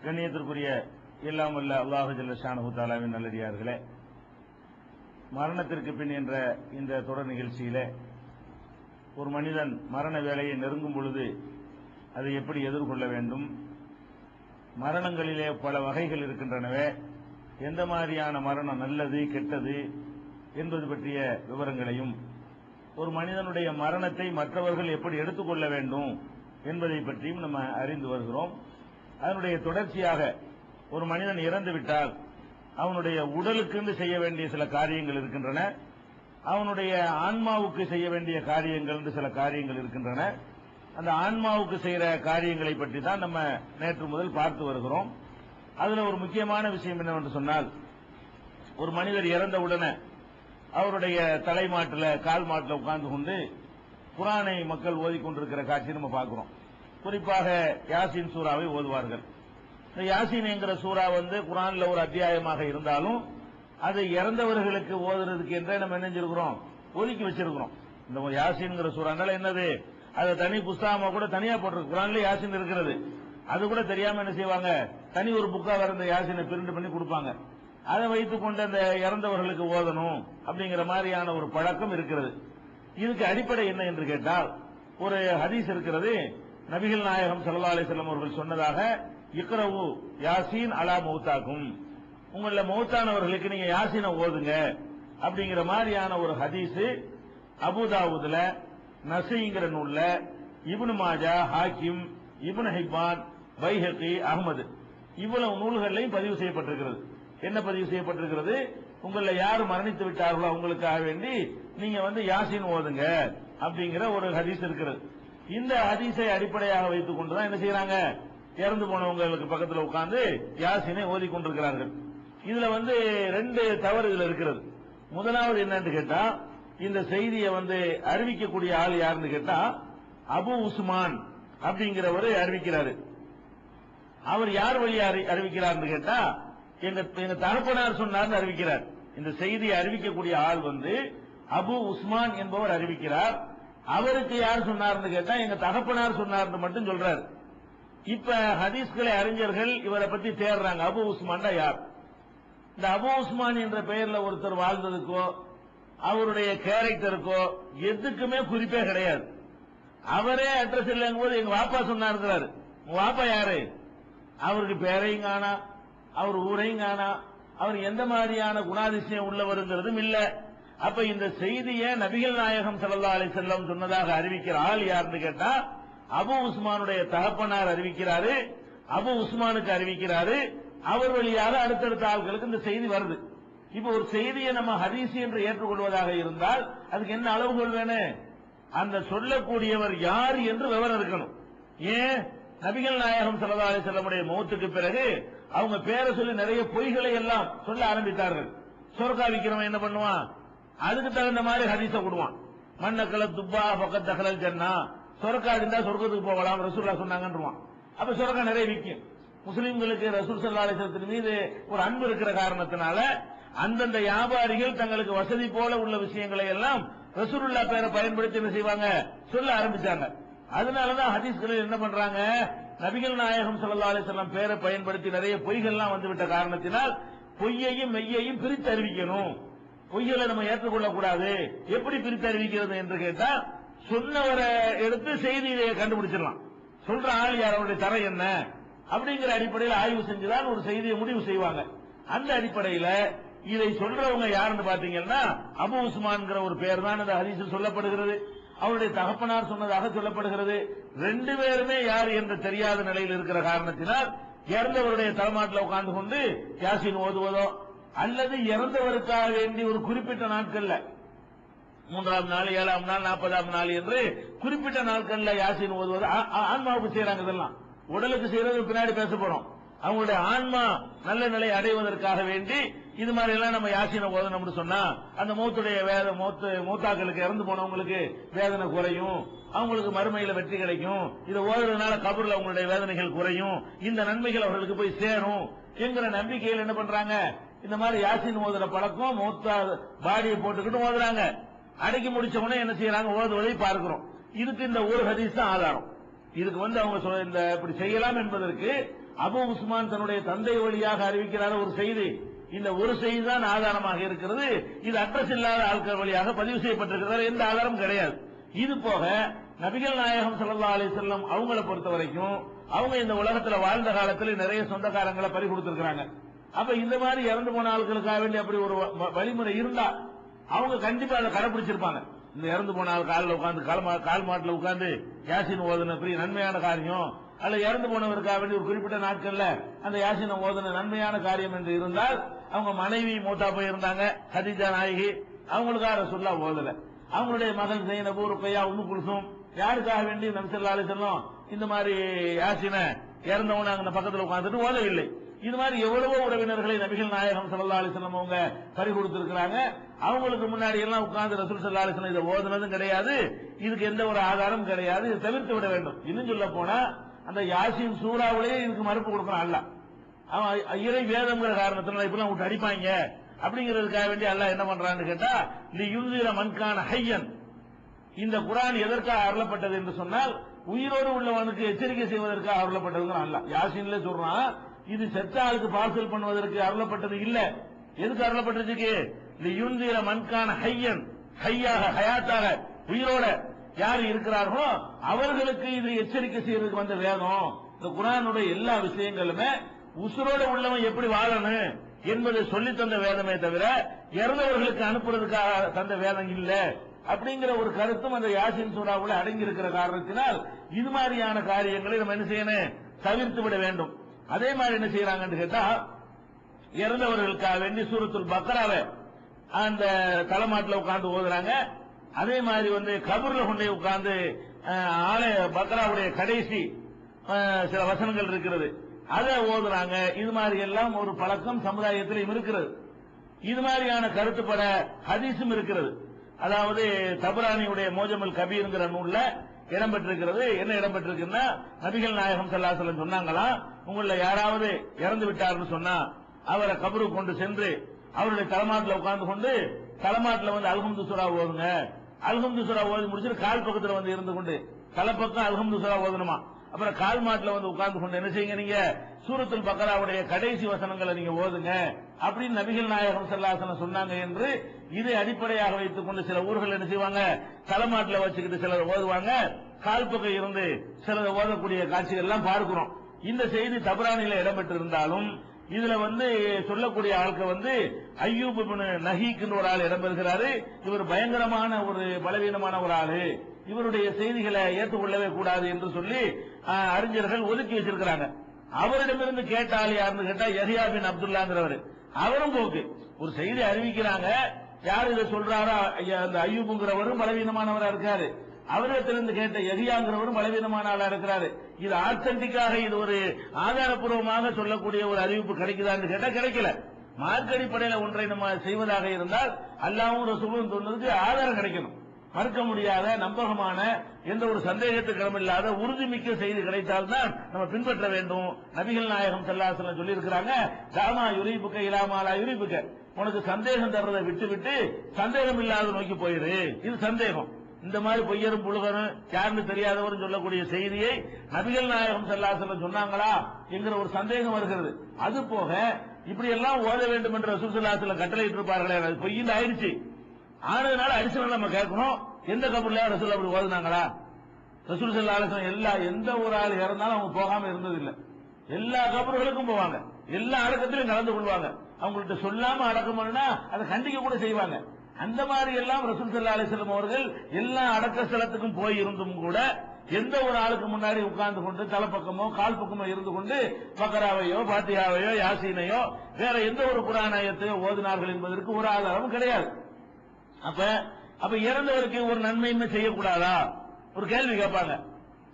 கண்ணியத்திற்குரிய எல்லாம் வல்ல அல்லாஹு ஜல்ல ஷானஹு தஆலாவின் நல்லடியார்களே, மரணத்திற்கு பின் என்ற இந்த தொடர் நிகழ்ச்சியிலே ஒரு மனிதன் மரண வேலையை நெருங்கும் பொழுது அதை எப்படி எதிர்கொள்ள வேண்டும், மரணங்களிலே பல வகைகள் இருக்கின்றனவே, எந்த மாதிரியான மரணம் நல்லது கெட்டது என்பது பற்றிய விவரங்களையும், ஒரு மனிதனுடைய மரணத்தை மற்றவர்கள் எப்படி எடுத்துக்கொள்ள வேண்டும் என்பதை பற்றியும் நம்ம அறிந்து வருகிறோம். அதனுடைய தொடர்ச்சியாக ஒரு மனிதன் இறந்துவிட்டால் அவனுடைய உடலுக்கு செய்ய வேண்டிய சில காரியங்கள் இருக்கின்றன, அவனுடைய ஆன்மாவுக்கு செய்ய வேண்டிய காரியங்கள் என்று சில காரியங்கள் இருக்கின்றன. அந்த ஆன்மாவுக்கு செய்கிற காரியங்களை பற்றி தான் நம்ம நேற்று முதல் பார்த்து வருகிறோம். அதுல ஒரு முக்கியமான விஷயம் என்னவென்று சொன்னால், ஒரு மனிதர் இறந்த உடனே அவருடைய தலைமாட்டில் கால் மாட்டில் உட்கார்ந்து கொண்டு குர்ஆனை மக்கள் ஓதிக்கொண்டிருக்கிற காட்சி நம்ம பார்க்கிறோம். குறிப்பாக யாசின் சூராவை ஓதுவார்கள். இந்த யாசின் என்கிற சூரா குர்ஆன்ல ஒரு அத்தியாயமாக இருந்தாலும் அது இறந்தவர்களுக்கு ஓதுறதுக்கு என்றே நம்ம நினைஞ்சிருக்கிறோம், ஒதுக்கி வச்சிருக்கிறோம். இந்த யாசின்ங்கிற சூறானால என்னது, அதை தனி புஸ்தகமா கூட தனியா போட்டிருக்கு. குர்ஆன்ல யாசின் இருக்கிறது, அது கூட தெரியாம என்ன செய்வாங்க, தனி ஒரு புக்கா இருந்த யாசினை பிரிண்ட் பண்ணி கொடுப்பாங்க. அதை வைத்துக் கொண்டு அந்த இறந்தவர்களுக்கு ஓதணும் அப்படிங்கிற மாதிரியான ஒரு பழக்கம் இருக்கிறது. இதுக்கு அடிப்படை என்ன என்று கேட்டால், ஒரு ஹதீஸ் இருக்கிறது. நபிகள் நாயகம் ஸல்லல்லாஹு அலைஹி வஸல்லம் அவர்கள் சொன்னதாக, இக்ரவு யாசீன் அலா மௌத்தாக்கும், உங்கள மௌத்தானவர்களுக்கு நீங்க யாசீனை ஓதுங்க அப்படிங்கிற மாதிரியான ஒரு ஹதீஸ் அபூதாவுதுல, நஸீங்கிற நூல்ல, இப்னு மாஜா, ஹாக்கிம், இப்னு ஹிப்பான், பைஹகி, அஹ்மது இவ்வளவு நூல்களையும் பதிவு செய்யப்பட்டிருக்கிறது. என்ன பதிவு செய்யப்பட்டிருக்கிறது, உங்கள யார் மரணித்து விட்டார்களோ அவங்களுக்காக வேண்டி நீங்க யாசீன் ஓதுங்க அப்படிங்கிற ஒரு ஹதீஸ் இருக்கிறது. இந்த ஹதீஸை அடிப்படையாக வைத்துக் கொண்டுதான் என்ன செய்யறாங்க, இறந்து போனவங்களுக்கு பக்கத்தில் உட்கார்ந்து யாசீனை ஓதிக்கொண்டிருக்கிறார்கள். இதுல ரெண்டு தவறு இதுல இருக்கிறது. முதலாவது என்னன்னு கேட்டா, இந்த செய்தியை அறிவிக்கக்கூடிய ஆள் யாருன்னு கேட்டா அபு உஸ்மான் அப்படிங்கிறவர் அறிவிக்கிறாரு. அவர் யார் வழியா அறிவிக்கிறார் கேட்டா, எங்க தகப்பனார் சொன்னார் அறிவிக்கிறார். இந்த செய்தியை அறிவிக்கக்கூடிய ஆள் அபு உஸ்மான் என்பவர் அறிவிக்கிறார். அவருக்கு யார் சொன்னார்னு கேட்டா எங்க தகப்பனார் சொன்னார் மட்டும் சொல்றாரு. இப்ப ஹதீஸ்களை அறிஞர்கள் இவரை பத்தி தேடுறாங்க, அபு உஸ்மான் யார். இந்த அபு உஸ்மான் என்ற பெயர்ல ஒருத்தர் வாழ்ந்ததுக்கோ அவருடைய கேரக்டருக்கோ எதுக்குமே குறிப்பே கிடையாது. அவரே அட்ரஸ் இல்லைங்கும் போது எங்க வாப்பா சொன்னார். உங்க வாப்பா யாரு, அவருக்கு பேரையும் காணா, அவர் ஊரையும் காணா, அவர் எந்த மாதிரியான குணாதிசயம் உள்ளவருங்கிறதும் இல்ல. அப்ப இந்த செய்தியை நபிகள் நாயகம் ஸல்லல்லாஹு அலைஹி வஸல்லம் சொன்னதாக அறிவிக்கிற ஆள் யாருன்னு கேட்டா அபு உஸ்மானுடைய தகப்பனார் அறிவிக்கிறாரு, அபு உஸ்மானுக்கு அறிவிக்கிறாரு. அவர் வழியாக அடுத்தடுத்த ஆட்களுக்கு இந்த செய்தி வருது. இப்ப ஒரு செய்தியை நம்ம ஹதீஸ் என்று ஏற்றுக்கொள்வதாக இருந்தால் அதுக்கு என்ன அளவுகோல் வேணும், அந்த சொல்லக்கூடியவர் யார் என்று விவரம் இருக்கணும். ஏன், நபிகள் நாயகம் ஸல்லல்லாஹு அலைஹி வஸல்லம் மௌத்துக்கு பிறகு அவங்க பேரை சொல்லி நிறைய பொய்களை எல்லாம் சொல்ல ஆரம்பித்தார்கள். சொர்க்கா விக்கிறவன் என்ன பண்ணுவான், அதுக்கு தகுந்த மாதிரி ஹதீஸ கொடுவான். மன்னக்கல துப்பா பக்கத் தகலல் ஜன்னா, சொர்க்கா இருந்தா சொர்க்கத்துக்கு போகலாம் ரசூலுல்லாஹ் சொன்னாங்கன்றுவான். அப்ப சொர்க்கா நிறைய விற்கும். முஸ்லிம்களுக்கு ரசூல் ஸல்லல்லாஹு அலைஹி வஸல்லம் மீது ஒரு அன்பு இருக்கிற காரணத்தினால அந்தந்த வியாபாரிகள் தங்களுக்கு வசதி போல உள்ள விஷயங்களை எல்லாம் ரசூலுல்லாஹ் பேரை பயன்படுத்தி என்ன செய்வாங்க, சொல்ல ஆரம்பிச்சாங்க. அதனாலதான் ஹதீஸ்களில் என்ன பண்றாங்க, நபிகள் நாயகம் ஸல்லல்லாஹு அலைஹி வஸல்லம் பேரை பயன்படுத்தி நிறைய பொய்கள்லாம் வந்துவிட்ட காரணத்தினால் பொய்யையும் மெய்யையும் பிரித்து அறிவிக்கணும். பொய்களை நம்ம ஏற்றுக்கொள்ளக் கூடாது. எப்படி பிரித்து அறிவிக்கிறது என்று கேட்டா, சொன்னவரை எடுத்து செய்தியை கண்டுபிடிச்சிடலாம். சொல்ற ஆள் யார், அவருடைய தரம் என்ன அப்படிங்கிற அடிப்படையில் ஆய்வு செஞ்சுதான் ஒரு செய்தியை முடிவு செய்வாங்க. அந்த அடிப்படையில் இதை சொல்றவங்க யாருன்னு பாத்தீங்கன்னா அபு உஸ்மான்ங்கிற ஒரு பெயர் தான் இந்த ஹதீஸில் சொல்லப்படுகிறது. அவருடைய தகப்பனார் சொன்னதாக சொல்லப்படுகிறது. ரெண்டு பேருமே யார் என்று தெரியாத நிலையில் இருக்கிற காரணத்தினால் இறந்தவருடைய தலைமாட்டில் உட்கார்ந்து கொண்டு யாசின் ஓதுவதோ அல்லது இறந்தவருக்காக வேண்டி ஒரு குறிப்பிட்ட நாட்கள்ல 3ஆம் நாள் 7ஆம் நாள் 40ஆம் நாள் என்று குறிப்பிட்ட நாட்கள்ல யாசின் ஓதுவது ஆன்மாவுக்கு செய்யறாங்க. இதெல்லாம் உடலுக்கு செய்யறது பின்னாடி பேச போறோம். அவங்களுடைய ஆன்மா நல்ல நிலை அடைவதற்காக வேண்டி இது மாதிரி எல்லாம் நம்ம யாசினை ஓதணும்னு சொன்னா அந்த மௌத்துடைய மௌத்தாக்களுக்கு இறந்து போனவங்களுக்கு வேதனை குறையும், அவங்களுக்கு மறுமையில வெற்றி கிடைக்கும், இதை ஓதுறதுனால கபர்ல அவங்களுடைய வேதனைகள் குறையும், இந்த நன்மைகள் அவர்களுக்கு போய் சேரும் என்கிற நம்பிக்கையில் என்ன பண்றாங்க, இந்த மாதிரி யாசின் ஓதுற பழக்கம் மௌத்தா பாடியை போட்டுக்கிட்டு ஓதுறாங்க. அடக்கி முடிச்ச உடனே என்ன செய்யறாங்க, ஓதுவதை பார்க்கிறோம். இதுக்கு இந்த ஒரு ஹதீஸ் தான் ஆதாரம். இதுக்கு அவங்க இந்த இப்படி செய்யலாம் என்பதற்கு அபு உஸ்மான் தன்னுடைய தந்தை வழியாக அறிவிக்கிறார் ஒரு செய்தி. இந்த ஒரு செய்தி தான் ஆதாரமாக இருக்கிறது. இது அட்ரஸ் இல்லாத ஆட்கள் வழியாக பதிவு செய்யப்பட்டிருக்கிறது, எந்த ஆதாரம் கிடையாது. இது போக நபிகள் நாயகம் ஸல்லல்லாஹு அலைஹி வஸல்லம் அவங்களை பொறுத்த வரைக்கும் அவங்க இந்த உலகத்துல வாழ்ந்த காலத்துல நிறைய சொந்தக்காரங்களை பறி கொடுத்திருக்காங்க. அப்ப இந்த மாதிரி இறந்து போன ஆட்களுக்காக வேண்டி அப்படி ஒரு வழிமுறை இருந்தா அவங்க கண்டிப்பா அதை கடைபிடிச்சிருப்பாங்க. இந்த இறந்து போன ஆள் காலில் உட்காந்து கால் மாட்டில் உட்கார்ந்து யாசின் ஓதுன பெரிய நன்மையான காரியம், அல்ல இறந்து போனவருக்காக வேண்டி ஒரு குறிப்பிட்ட நாட்கள்ல அந்த யாசினை ஓதுன நன்மையான காரியம் என்று இருந்தால் அவங்க மனைவி மூத்தா போயிருந்தாங்க ஹதீஜா நாயகி, அவங்களுக்காக ரசூலுல்லாஹ் ஓதல. அவங்களுடைய மகன் ஸைனபு, ருக்கையா, உம்மு குல்சூம் யாருக்காக வேண்டி நபி ஸல்லல்லாஹு அலைஹி வஸல்லம் இந்த மாதிரி யாசினை இறந்தவங்க அங்க பக்கத்தில் உட்கார்ந்துட்டு ஓதவில்லை. இது மாதிரி எவ்வளவோ உறவினர்களை நபிகள் நாயகம் ஸல்லல்லாஹு அலைஹி வஸல்லம் அவங்க பறி கொடுத்திருக்கிறாங்க. அவங்களுக்கு முன்னாடி எல்லாம் உட்கார்ந்து ரசூல் ஸல்லல்லாஹு அலைஹி வஸல்லம் இதை ஓதுனதும் கிடையாது, இதுக்கு எந்த ஒரு ஆதாரம் கிடையாது. இதை தவிர்த்து விட வேண்டும். இன்னும் சொல்ல போனா அந்த யாசின் சூறாவிலேயே இதுக்கு மறுப்பு கொடுக்கணும். அல்லாஹ் அவன் இறை வேதம்ங்கிற காரணத்தினால இப்பெல்லாம் விட்டு அடிப்பாங்க அப்படிங்கிறதுக்காக வேண்டி அல்லாஹ் என்ன பண்றான்னு கேட்டா, லியுன்ஸிர மன்கான ஹய்யன், இந்த குர்ஆன் எதற்காக அருளப்பட்டது என்று சொன்னால் உயிரோடு உள்ளவனுக்கு எச்சரிக்கை செய்வதற்காக அருளப்பட்டதுங்கிற அல்லாஹ் யாசின்ல சொல்றான். இது செத்த ஆளுக்கு பார்சல் பண்ணுவதற்கு அருளப்பட்டது இல்ல. எதுக்கு அருளப்பட்டிருக்கு? லியுன்ஸிர மன்கான ஹய்யன், ஹய்யாக ஹயாத்தாக உயிரோட யார் இருக்கிறார்களோ அவர்களுக்கு இது எச்சரிக்கை செய்வதற்கு வந்த வேதம். இந்த குர்ஆனுடைய எல்லா விஷயங்களுமே உசுரோட உள்ளவன் எப்படி வாழணும் என்பதை சொல்லி தந்த வேதமே தவிர இறந்தவர்களுக்கு அனுப்புறதுக்காக தந்த வேதம் இல்ல அப்படிங்கிற ஒரு கருத்தும் அந்த யாசின் சூறாவுல அடங்கி இருக்கிற காரணத்தினால் இது மாதிரியான காரியங்களை நம்ம என்ன செய்யணும், தவிர்த்து விட வேண்டும். அதே மாதிரி என்ன செய்யறாங்கன்னு கேட்டா, இறந்தவர்களுக்காக வேண்டி சூரத்துல் பக்ராவை அந்த தலைமாட்டில் உட்கார்ந்து ஓதுறாங்க. அதே மாதிரி கபூர்ல கொண்டே உட்கார்ந்து பக்ராவுடைய கடைசி சில வசனங்கள் இருக்கிறது, அதை ஓதுறாங்க. இது மாதிரி எல்லாம் ஒரு பழக்கம் சமுதாயத்திலும் இருக்கிறது. இது மாதிரியான கருத்துப்பட ஹதீஸும் இருக்கிறது. அதாவது தபரானியுடைய மோஜமுல் கபீர்ங்கிற நூல்ல இடம்பெற்றிருக்கிறது. என்ன இடம்பெற்றிருக்குன்னா, நபிகள் நாயகம் ஸல்லல்லாஹு அலைஹி வஸல்லம் சொன்னாங்களா, உங்கள யாராவது இறந்து விட்டார்னு சொன்னா அவரை கபருக்கு கொண்டு சென்று அவருடைய தலைமாட்டில் உட்கார்ந்து கொண்டு தலைமாட்டில் அல்ஹம்து சூரா ஓதுங்க. அல்ஹம்து சூரா ஓதி முடிச்சுட்டு கால் பக்கத்தில் இருந்து கொண்டு தலைப்பக்கம் அல்ஹம்து சூரா ஓதணுமா. அப்புறம் கால் மாட்டில் உட்கார்ந்து கொண்டு என்ன செய்யுங்க, நீங்க சூரத்துல் பக்ராவுடைய கடைசி வசனங்களை நீங்க ஓதுங்க அப்படின்னு நபிகள் நாயகம் ஸல்லல்லாஹு அலைஹி வஸல்லம் சொன்னாங்க என்று இதை அடிப்படையாக வைத்துக் கொண்டு சில ஊர்கள் என்ன செய்வாங்க, தலைமாட்டில் வச்சுக்கிட்டு சிலர் ஓதுவாங்க, கால் பக்கம் இருந்து சிலர் ஓதக்கூடிய காட்சிகள் எல்லாம் பார்க்கிறோம். இந்த செய்தி தபரானில இடம்பெற்றிருந்தாலும் இதுல சொல்லக்கூடிய ஆளுக்கு அய்யூப் இப்னு நஹீக்னு ஒரு ஆள் இடம்பெறுகிறாரு. இவர் பயங்கரமான ஒரு பலவீனமான ஒரு ஆளு, இவருடைய செய்திகளை ஏற்றுக்கொள்ளவே கூடாது என்று சொல்லி அறிஞர்கள் ஒதுக்கி வச்சிருக்கிறாங்க. அவரிடமிருந்து கேட்ட ஆள் யாருன்னு கேட்டா யஹ்யா பின் அப்துல்லாங்கிறவர். அவரும் போக்கு ஒரு செய்தி அறிவிக்கிறாங்க, யார் இதை சொல்றாரோ அந்த அய்யூப்ங்கிறவரும் பலவீனமானவரா இருக்காரு, அவரிடத்திலிருந்து கேட்ட யஹ்யாங்கிறவரும் பலவீனமான ஆளா இருக்கிறாரு. இது ஆத்தென்டிக்காக இது ஒரு ஆதாரப்பூர்வமாக சொல்லக்கூடிய ஒரு அறிவிப்பு கிடைக்குதான்னு கேட்டா கிடைக்கல. மார்க்க அடிப்படையில ஒன்றை நம்ம செய்வதாக இருந்தால் அல்லாஹ்வும் ரசூலும் சொன்னதுக்கு ஆதாரம் கிடைக்கணும். மறுக்க முடியாத நம்பகமான எந்த ஒரு சந்தேகத்துக்கு இடமில்லாத உறுதிமிக்க செய்தி கிடைத்தால்தான் நம்ம பின்பற்ற வேண்டும். நபிகள் நாயகம் ஸல்லல்லாஹு அலைஹி வஸல்லம் சொல்லி இருக்கிறாங்க, தாமா யுரிபுக்க இலாமாலா யுரிபுக்க, உனக்கு சந்தேகம் தர்றதை விட்டு விட்டு சந்தேகம் இல்லாத நோக்கி போயிரு. இது சந்தேகம். இந்த மாதிரி பொய்யரும் புழுகரும் யாருன்னு தெரியாதவரும் சொல்லக்கூடிய செய்தியை நபிகள் நாயகம் ஸல்லல்லாஹு அலைஹி வஸல்லம் சொன்னாங்களா என்கிற ஒரு சந்தேகம் வருகிறது. அது போக இப்படி எல்லாம் ஓத வேண்டும் என்று ரசூல் ஸல்லல்லாஹு அலைஹி வஸல்லம் கட்டளை இட்டிருப்பார்களே, அது பொய்யின்னு ஆயிடுச்சு. ஆனதுனால அடிஷனல் நம்ம கேட்கணும், எந்த கபர்ல ரசூல் அப்படி ஓதுனாங்களா? ரசூல் ஸல்லல்லாஹு அலைஹி வஸல்லம் எந்த ஒரு ஆள் இறந்தாலும் அவங்க போகாம இருந்ததில்லை. எல்லா கபர்களுக்கும் போவாங்க, எல்லா அடக்கத்திலும் கலந்து கொள்வாங்க. அவங்கள்ட்ட சொல்லாம அடக்கம் பண்ணா அதை கண்டிக்க கூட செய்வாங்க. அந்த மாதிரி எல்லாம் ரசூல் ஸல்லல்லாஹு அலைஹி வஸல்லம் அவர்கள் எல்லா அடக்க ஸ்தலத்துக்கும் போய் இருந்தும் கூட எந்த ஒரு ஆளுக்கு முன்னாடி உட்கார்ந்து கொண்டு தலைப்பக்கமோ கால் பக்கமோ இருந்து கொண்டு பக்ராவையோ பாத்தியாவையோ யாசீனையோ வேற எந்த ஒரு குர்ஆன் ஆயத்தையோ ஓதினார்கள் என்பதற்கு ஒரு ஆதாரமும் கிடையாது. அப்ப இறந்தவருக்கு ஒரு நன்மையுமே செய்யக்கூடாதா? ஒரு கேள்வி கேட்பாங்க.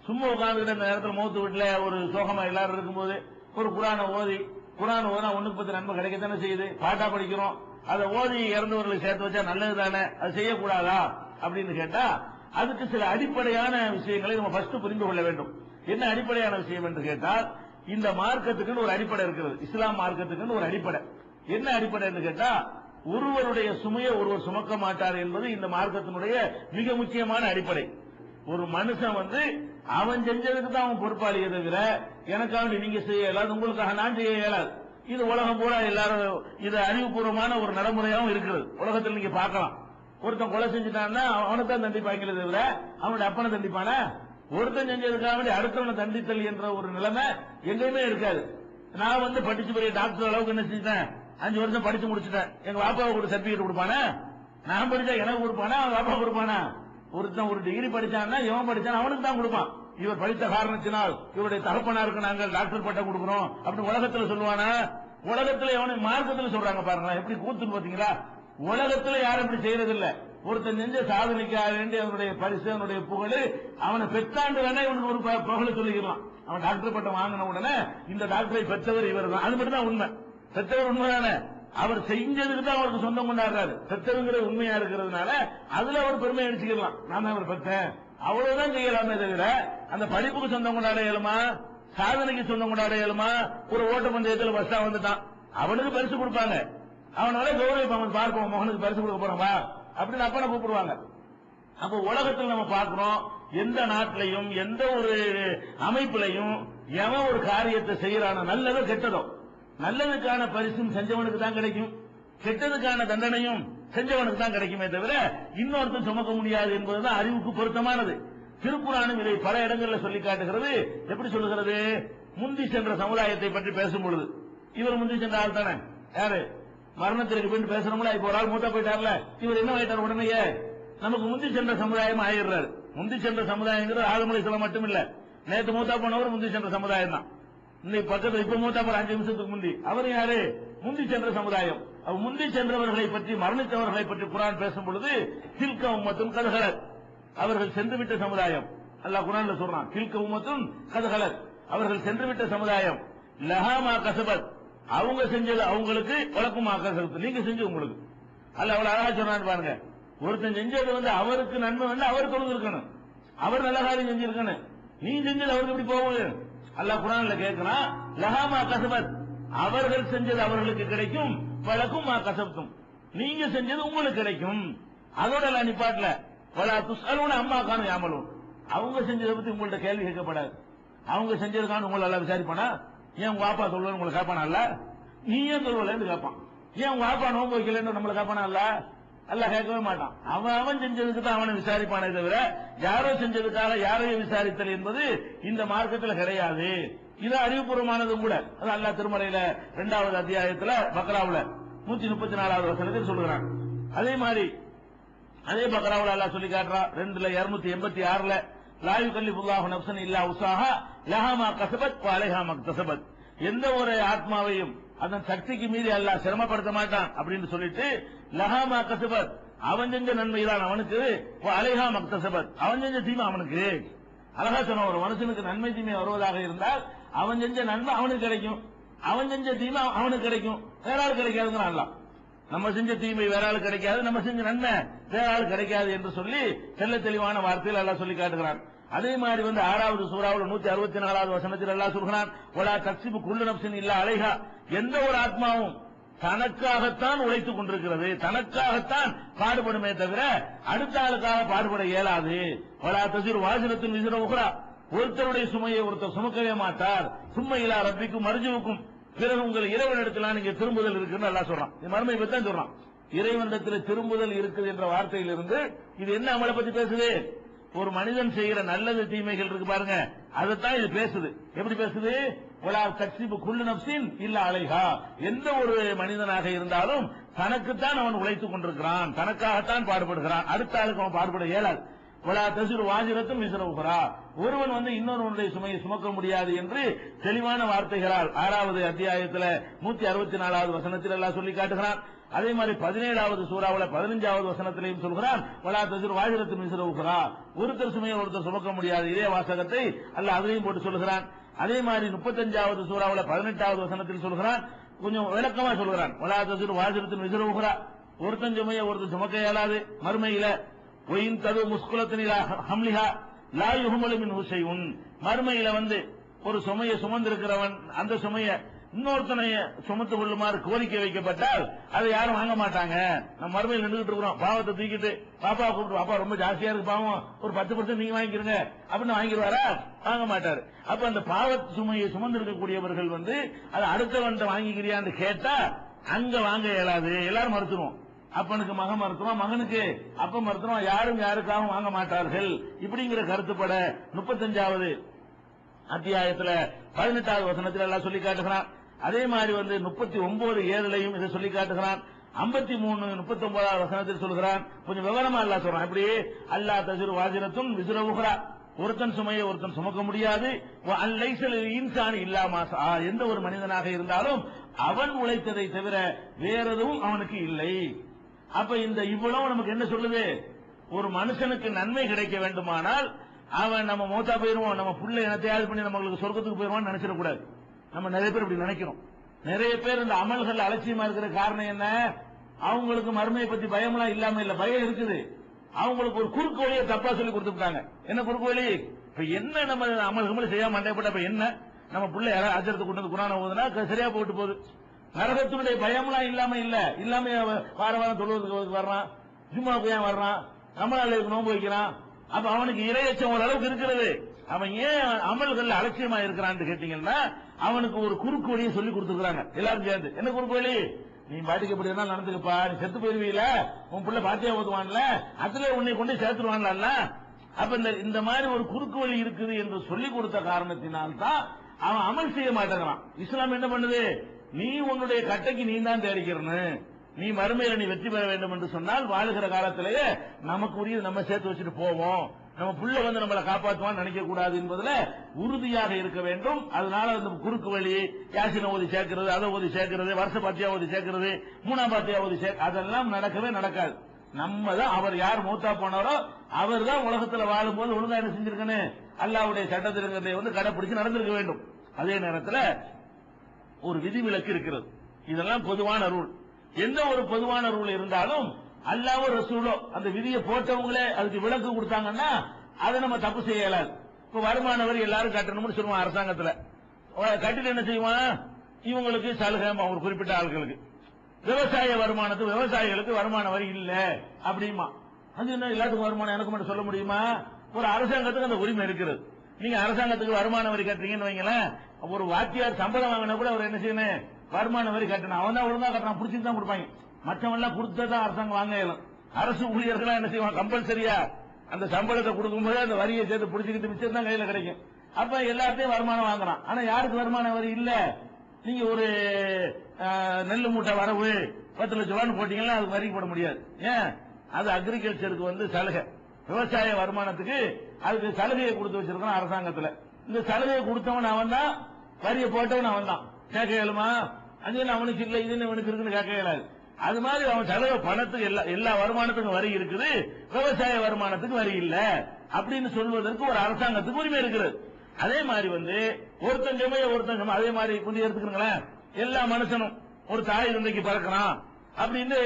சும்மா உட்கார்ந்துட்டு இந்த நேரத்தில் மௌத்து வீட்டுல ஒரு சோகமா எல்லாரும் இருக்கும்போது ஒரு குர்ஆனை ஓதினா ஒண்ணுக்கு 10 நன்மை கிடைக்கத்தானே செய்யுது. பாட்டா படிக்கிறோம், அதை ஓதி இறந்தவர்களை சேர்த்து வச்சா நல்லது தானே, அது செய்யக்கூடாதா அப்படின்னு கேட்டா அதுக்கு சில அடிப்படையான விஷயங்களை நம்ம ஃபர்ஸ்ட் புரிந்து கொள்ள வேண்டும். என்ன அடிப்படையான விஷயம் என்று கேட்டால், இந்த மார்க்கத்துக்குன்னு ஒரு அடிப்படை இருக்கிறது. இஸ்லாம் மார்க்கத்துக்குன்னு ஒரு அடிப்படை. என்ன அடிப்படை என்று கேட்டா, ஒருவருடைய சுமையை ஒருவர் சுமக்க மாட்டார் என்பது இந்த மார்க்கத்தினுடைய மிக முக்கியமான அடிப்படை. ஒரு மனுஷன் அவன் செஞ்சதுக்கு தான் அவன் பொறுப்பாளியே தவிர எனக்காக நீங்க செய்ய இயலாது, உங்களுக்காக நான் செய்ய இயலாது. இது உலகம் பூரா எல்லாரும் இது அறிவுபூர்வமான ஒரு நடைமுறையாகவும் இருக்கிறது. உலகத்தில் நீங்க பார்க்கலாம். ஒருத்தன் கொலை செஞ்சுட்டான்னா அவனுக்கு தான் தண்டிப்பாங்களே தவிர அவனுடைய அப்பனை தண்டிப்பானா? ஒருத்தன் செஞ்சதுக்காக அடுத்தவனை தண்டித்தல் என்ற ஒரு நிலைமை எங்கேயுமே இருக்காது. நான் வந்து படிச்சு பெரிய டாக்டர் அளவுக்கு என்ன செஞ்சேன், 5 வருஷம் படிச்சு முடிச்சுட்டேன். எங்க பாப்பாவுக்கு ஒரு சர்டிபிகேட் கொடுப்பானா? நான் படிச்சா எனக்கு கொடுப்பானா? அவன் பாப்பா கொடுப்பானா? ஒருத்தன் ஒரு டிகிரி படிச்சான்னா எவன் படிச்சான் அவனுக்கு தான் கொடுப்பான். இவர் படித்த காரணத்தினால் இவருடைய தகப்பனாருக்கு நாங்கள் டாக்டர் பட்டம் கொடுக்கிறோம் அப்படின்னு உலகத்துல சொல்லுவானா? உலகத்துல எவனை மார்க்கத்துல சொல்றாங்க பாருங்களா, எப்படி கூத்துன்னு பாத்தீங்களா? உலகத்துல யாரும் இப்படி செய்யறது இல்ல. ஒருத்தன் செஞ்ச சாதனைக்காக வேண்டி அவனுடைய பரிசு அவனுடைய புகழ் அவனை பெற்றாண்டு வேணா இவனுக்கு ஒரு புகழை சொல்லிக்கலாம். அவன் டாக்டர் பட்டம் வாங்கின உடனே இந்த டாக்டரை பெற்றவர் இவர் தான், அது மட்டும் தான் உண்மை. பெற்றவர் உண்மைதானே? அவர் செஞ்சதுக்கு தான் அவருக்கு சொந்தம் கொண்டாடுறாரு. பெற்றவங்கிற உண்மையா இருக்கிறதுனால அதுல அவர் பெருமை அடிச்சுக்கலாம். நான் தான் அவர் பெற்றேன் அவ்வளவுதான் செய்யலாமே தவிர அந்த படிப்புக்கு சொந்தம் கொண்டாட இயலுமா? சாதனைக்கு சொந்தம் கொண்டாட இயலுமா? ஒரு ஓட்ட பந்தயத்தில் பஸ்டா வந்துட்டான், அவனுக்கு பரிசு கொடுப்பாங்க, அவனால கௌரவிப்பாங்க. பார்ப்போம் மகனுக்கு பரிசு கொடுக்க போறோமா அப்படின்னு அப்பனை கூப்பிடுவாங்க. அப்ப உலகத்தில் நம்ம பார்க்கிறோம், எந்த நாட்டிலையும் எந்த ஒரு அமைப்பிலையும் எவன் ஒரு காரியத்தை செய்யறானோ நல்லதோ கெட்டதோ, நல்லதுக்கான பரிசும் செஞ்சவனுக்கு தான் கிடைக்கும், கெட்டதுக்கான தண்டனையும் செஞ்சவனுக்கு தான் கிடைக்குமே தவிர இன்னொருத்தன் சுமக்க முடியாது என்பதுதான் அறிவுக்கு பொருத்தமானது. திருக்குறானும் இதை பல இடங்களில் சொல்லி காட்டுகிறது. எப்படி சொல்லுகிறது? முந்தி சென்ற சமுதாயத்தை பற்றி பேசும் பொழுது, இவர் முந்தி சென்ற ஆள் தானே, யாரு மரணத்திற்கு பின் பேசுறோம்ல, இப்ப ஒரு ஆள் மூத்தா போயிட்டார்ல, இவர் என்ன ஆயிட்டார்? உடனேயே நமக்கு முந்தி சென்ற சமுதாயம் ஆயிடுறாரு. முந்தி சென்ற சமுதாயங்கிறது ஆதம் அலைஹிஸ்ஸலாம் மட்டும் இல்ல, நேற்று மூத்தா போனவர் முந்தி சென்ற சமுதாயம் தான். இன்னைக்கு பக்கத்துல இப்ப மூத்தா போற 5 நிமிஷத்துக்கு முந்தி அவர் யாரு? முந்தி சென்ற சமுதாயம். முந்தி சென்றவர்களை பற்றி, மரணித்தவர்களை பற்றி குர்ஆன் பேசும் பொழுது தில்க உம்மத்துன் கத் ஹலத், அவர்கள் சென்றுவிட்ட சமுதாயம். அல்லாஹ் குர்ஆன்ல சொல்றான், தில்க உம்மத்துன் கத் ஹலத், அவர்கள் சென்றுவிட்ட சமுதாயம். லஹா மா கஸபத், அவங்க செஞ்சது அவங்களுக்கு, வலக்கும் மா கஸபத், நீங்க செஞ்சது உங்களுக்கு. அல்லாஹ் அவ்வளவு அழகா சொன்னான்னு பாருங்க. ஒருத்தன் செஞ்சது வந்து அவருக்கு நன்மை வந்து அவர் தொழுதிருக்கணும், அவர் நல்ல காரியம் செஞ்சிருக்கணும். நீ செஞ்சது அவருக்கு எப்படி போகும்? அல்லாஹ் குர்ஆன்ல கேட்கிறான், லஹா மா கஸபத், அவர்கள் செஞ்சது அவர்களுக்கு கிடைக்கும், வலக்கும் மா கஸப்தும், நீங்க செஞ்சது உங்களுக்கு கிடைக்கும். அதோட எல்லாம் நிப்பாட்டல, வலா துஸ்அலூன அம்மா கானூ யஅமலூன், அவங்க செஞ்சதை பத்தி உங்கள்ட்ட கேள்வி கேட்கப்படாது. அவங்க செஞ்சதுக்கான உங்களை எல்லாம் விசாரிப்பானா? ஏன் உங்க அப்பா சொல்லுன்னு உங்களை கேட்பானா? அல்ல. நீ ஏன் சொல்லுவலன்னு கேட்பான். ஏன் உங்க அப்பா நோன்பு வைக்கலன்னு நம்மளை கேட்பானா? அல்ல. அல்லாஹ் கேட்கவே மாட்டான். அவன் செஞ்சதுக்கு தான் அவனை விசாரிப்பானே தவிர யாரோ செஞ்சதுக்காக யாரையும் விசாரித்தல் என்பது இந்த மார்க்கத்தில் கிடையாது. இது அறிவுபூர்வமானதும் கூட. அது அல்லாஹ் திருமறையில 2வது அத்தியாயத்துல பக்ராவுல 134வது வசனத்தில் சொல்லுகிறான். அதே மாதிரி அதே பக்ராவுல அல்லாஹ் சொல்லி காட்டுறான் 286ல லா யுகல்லிஃபுல்லாஹு நஃப்ஸன் இல்லா உஸாஹா லஹா மா கஸபத் வ அலைஹா மக்தஸபத், எந்த ஒரு ஆத்மாவையும் அதன் சக்திக்கு மீறி அல்லாஹ் சிரமப்படுத்த மாட்டான் அப்படின்னு சொல்லிட்டு லஹா மா கஸபத், அவன் செஞ்ச நன்மைதான் அவனுக்கு, வ அலைஹா மக்தஸபத், அவன் செஞ்ச தீமை அவனுக்கு. அழகா சொன்ன, ஒரு மனுஷனுக்கு நன்மை தீமை வருவதாக இருந்தால் அவன் செஞ்ச நன்மை அவனுக்கு கிடைக்கும், அவன் செஞ்ச தீமை அவனுக்கு கிடைக்கும், வேற ஆள் கிடைக்காதுங்கிறான் அல்லாஹ். நம்ம செஞ்ச தீமை வேற ஆள் கிடைக்காது, நம்ம செஞ்ச நன்மை வேற ஆள் கிடைக்காது என்று சொல்லி தெள்ள தெளிவான வார்த்தையில் அல்லாஹ் சொல்லி காட்டுகிறான். அதே மாதிரி வந்து 6வது சூராவுல 164வது வசனத்தில் அல்லாஹ் சொல்கிறான், வலா தக்ஸிபு குல்லு நஃப்ஸின் இல்லா அலைஹா, எந்த ஒரு ஆத்மாவும் தனக்காகத்தான் உழைத்துக் கொண்டிருக்கிறது, தனக்காகத்தான் பாடுபடுமே தவிர அடுத்த ஆளுக்காக பாடுபட இயலாது. வலா தஸிரு வாஸிரத்துன் விஸ்ர உக்ரா, ஒருத்தருடைய சுமையை ஒருத்தர் சுமக்கவே மாட்டார். சும்ம இலா ரப்பிக்கும் மர்ஜிஉக்கும், பிறகு உங்கள் இறைவனிடத்தில் நீங்க திரும்புதல் இருக்குன்னு அல்லாஹ் சொல்றான். இது மறுமை பத்தி தான் சொல்றான். இறைவனிடத்தில் திரும்புதல் இருக்குது என்ற வார்த்தையிலிருந்து இது என்ன அமலை பத்தி பேசுது? ஒரு மனிதன் செய்கிற நல்லது தீமைகள் இருக்கு பாருங்க, அதைத்தான் இது பேசுது. எப்படி பேசுது? வலா தக்ஸிபு குல்லு நஃப்ஸின் இல்லா அலைஹா, எந்த ஒரு மனிதனாக இருந்தாலும் தனக்குத்தான் அவன் உழைத்துக் கொண்டிருக்கிறான், தனக்காகத்தான் பாடுபடுகிறான், அடுத்த ஆளுக்கு அவன் பாடுபட இயலாது. வலா தஸிரு வாஸிரத்துன் விஸ்ர உக்ரா, ஒருவன் வந்து இன்னொருவனுடைய சுமையை சுமக்க முடியாது என்று தெளிவான வார்த்தைகளால் 6வது அத்தியாயத்தில் 164வது வசனத்தில் அல்லாஹ் சொல்லி காட்டுகிறான். அதே மாதிரி 17வது சூராவுல 15வது வசனத்திலையும் சொல்கிறான், வலா தஸிரு வாஸிரத்துன் விஸ்ர உக்ரா, ஒருத்தர் சுமையை ஒருத்தர் சுமக்க முடியாது. இதே வாசகத்தை அல்லாஹ் அதையும் போட்டு சொல்கிறான். அதே மாதிரி 35வது சூராவுல 18வது வசனத்தில் சொல்கிறான், கொஞ்சம் விளக்கமா சொல்கிறான், வலா தஸிரு வாஸிரத்துன் விஸ்ர உக்ரா, ஒருத்தன் சுமையை ஒருத்தர் சுமக்க இயலாது மறுமையில. ஒயின் தது முஸ்குலத்தின் ஹம்லிஹா லா யுஹ்மலு மின்ஹு ஷைஉன், மறுமையில வந்து ஒரு சுமையை சுமந்திருக்கிறவன் அந்த சுமையை இன்னொருத்தனை சுமத்துக் கொள்ளுமாறு கோரிக்கை வைக்கப்பட்டால் அதை யாரும் வாங்க மாட்டாங்க. நம்ம மறுமையில் நின்றுட்டு இருக்கிறோம், பாவத்தை தூக்கிட்டு பாப்பா கூப்பிட்டு, பாப்பா ரொம்ப ஜாஸ்தியா இருக்கு பாவம், ஒரு 10% நீங்க வாங்கிக்கிறங்க அப்படின்னு வாங்கிடுவாரா? வாங்க மாட்டாரு. அப்ப அந்த பாவ சுமையை சுமந்து இருக்கக்கூடியவர்கள் அதை அடுத்தவன் வாங்கிக்கிறியான்னு கேட்டா அங்க வாங்க இயலாது, எல்லாரும் மறுத்துருவோம். அப்பனுக்கு மகன் மறுத்துருவான், மகனுக்கு அப்ப மறுத்துருவான், யாரும் யாருக்காகவும் வாங்க மாட்டார்கள். இப்படிங்கிற கருத்துப்பட 35வது அத்தியாயத்துல 18வது வசனத்தில் எல்லாம் சொல்லி காட்டுகிறான். அதே மாதிரி 39:7 இதை சொல்லி காட்டுகிறான். 53:39வது வசனத்தில் சொல்கிறான். கொஞ்சம் விவரமா அல்லாஹ் சொல்றான். இப்படி அல்லாஹ் தஸிரு வாஜிரத்துன் விஸ்ர உஹ்ரா, ஒருத்தன் சுமையை ஒருத்தன் சுமக்க முடியாது. லைஸல் இன்சான் இல்லா மா ஸா, எந்த ஒரு மனிதனாக இருந்தாலும் அவன் உழைத்ததை தவிர வேற எதுவும் அவனுக்கு இல்லை. அப்ப இந்த இவ்வளவு நமக்கு என்ன சொல்லுது? ஒரு மனுஷனுக்கு நன்மை கிடைக்க வேண்டுமானால் அவன் நம்ம மௌத்தா போயிருவோம், நம்ம புள்ள இனத்தையாவது பண்ணி நம்மளுக்கு சொர்க்கத்துக்கு போயிருவான்னு நினைச்சிடக்கூடாது. நம்ம நிறைய பேர் இப்படி நினைக்கிறோம். நிறைய பேர் இந்த அமல்கள் அலட்சியமா இருக்கிற காரணம் என்ன? அவங்களுக்கு மறுமையை பத்தி பயமெல்லாம் இல்லாம இல்ல, பயம் இருக்குது. அவங்களுக்கு ஒரு குறுக்கு வழியை தப்பா சொல்லி கொடுத்துட்டாங்க. என்ன குறுக்கு வழி? இப்ப என்ன நம்ம அமல்கள் செய்ய மாட்டேப்பட்ட இப்ப என்ன நம்ம புள்ள அஜரத்தை கொண்டு வந்து குரான ஓதுனா சரியா போட்டு போகுது. நரகத்தினுடைய பயமெல்லாம் இல்லாம வார வாரம் தொழுவதுக்கு வர்றான், ஜும்மாவுக்கு ஏன் வர்றான், ரமலானுக்கு நோன்பு வைக்கிறான். அப்ப அவனுக்கு இறையச்சம் ஓரளவுக்கு இருக்கிறது. அவன் ஏன் அமல்கள் அலட்சியமா இருக்கிறான்னு கேட்டீங்கன்னா அவனுக்கு ஒரு குறுக்கு வழியை சொல்லி கொடுத்துருக்காங்க எல்லாரும் சேர்ந்து. என்ன குறுக்கு வழி? நீ பாட்டுக்கு எப்படி இருந்தாலும் நடந்துக்கப்பா, நீ செத்து போயிருவீல, உன் பிள்ளை பாத்தியா ஓதுவான்ல, அதுல உன்னை கொண்டு சேர்த்துருவான்ல. அப்ப இந்த மாதிரி ஒரு குறுக்கு வழி இருக்குது என்று சொல்லிக் கொடுத்த காரணத்தினால்தான் அவன் அமல் செய்ய மாட்டேங்கிறான். இஸ்லாம் என்ன பண்ணுது? நீ உன்னுடைய கட்டைக்கு நீ தான் தேடிக்கிறன்னு, நீ மறுமையில நீ வெற்றி பெற வேண்டும் என்று சொன்னால் வாழுகிற காலத்திலேயே நமக்கு உரிய நம்ம சேர்த்து வச்சுட்டு போவோம், நம்ம புள்ள நம்மளை காப்பாற்றுவான்னு நினைக்க கூடாது என்பதுல உறுதியாக இருக்க வேண்டும். அதனால அந்த குறுக்கு வழி யாசின ஓதி சேர்க்கிறது, அதை ஓதி சேர்க்கிறது, வருஷ பாத்தியா ஓதி சேர்க்கிறது, மூணாம் பாத்தியா ஓதி அதெல்லாம் நடக்கவே நடக்காது. நம்ம தான் அவர் யார் மூத்தா போனாரோ அவர் தான் உலகத்துல வாழும்போது ஒழுங்கா என்ன செஞ்சிருக்கணும், அல்லாஹ்வுடைய சட்டத்திட்டங்களை கடைபிடிச்சு நடந்திருக்க வேண்டும். அதே நேரத்தில் ஒரு விதிவிலக்கு இருக்கிறது. இதெல்லாம் பொதுவான ரூல். எந்த ஒரு பொதுவான ரூல் இருந்தாலும் அல்லாஹ்வோ ரசூலோ அந்த விதியை போட்டவங்களே அதுக்கு விலக்கு கொடுத்தாங்கன்னா அதை நம்ம தப்பு செய்ய இயலாது. இப்ப வருமான வரி எல்லாரும் கட்டணும்னு சொல்லுவான் அரசாங்கத்துல. கட்டிட்டு என்ன செய்வான்? இவங்களுக்கு சலுகை, ஒரு குறிப்பிட்ட ஆட்களுக்கு. விவசாய வருமானத்துக்கு விவசாயிகளுக்கு வருமான வரி இல்ல அப்படிமா. அது என்ன எல்லாத்துக்கும் வருமானம் எனக்கு மட்டும் சொல்ல முடியுமா? ஒரு அரசாங்கத்துக்கு அந்த உரிமை இருக்கிறது. நீங்க அரசாங்கத்துக்கு வருமான வரி கட்டுறீங்கன்னு வைங்களேன், ஒரு வாத்தியார் சம்பளம் வாங்கினா கூட அவர் என்ன செய்யணும்? வருமான வரி கட்டணும். அவன் தான் ஒழுங்கா கட்டணும், பிடிச்சிட்டு தான் கொடுப்பாங்க. மற்றவெல்லாம் கொடுத்ததான் அரசாங்கம் வாங்க இயலும். அரசு ஊழியர்கள் என்ன செய்வாங்க? கம்பல்சரியா அந்த சம்பளத்தை கொடுக்கும்போது அந்த வரியை சேர்த்து பிடிச்சிக்கிட்டு மிச்சம் தான் கையில கிடைக்கும். அப்ப எல்லாத்தையும் வருமானம் வாங்குறான். ஆனா யாருக்கு வருமான வரி இல்ல? நீங்க ஒரு நெல்லு மூட்டை வரவு 10 லட்சம் ரூபான்னு போட்டீங்கன்னா அதுக்கு வரி போட முடியாது. ஏன்? அது அக்ரிகல்ச்சருக்கு சலுகை. விவசாய வருமானத்துக்கு அதுக்கு சலுகையை கொடுத்து வச்சிருக்கான் அரசாங்கத்துல. இந்த சலுகையை கொடுத்தவன் அவன் தான், வரியை போட்டவன் அவன் தான். கேட்க இயலுமா? அது அவனுக்கு இல்ல, இது அவனுக்கு இருக்குன்னு கேட்க இயலாது. அது மாதிரி அவன் செலவு பணத்துக்கு எல்லா வருமானத்துக்கும் வரி இருக்குது, விவசாய வருமானத்துக்கு வரி இல்ல அப்படின்னு சொல்வதற்கு ஒரு அரசாங்கத்துக்கு உரிமை இருக்கிறது. அதே மாதிரி ஒருத்தன் சுமைய ஒருத்தன் சுமை, அதே மாதிரி கொஞ்சம் எடுத்துக்கிறீங்களேன், எல்லா மனுஷனும் ஒரு தாய் தந்தைக்கு பறக்கிறான் அப்படின்னு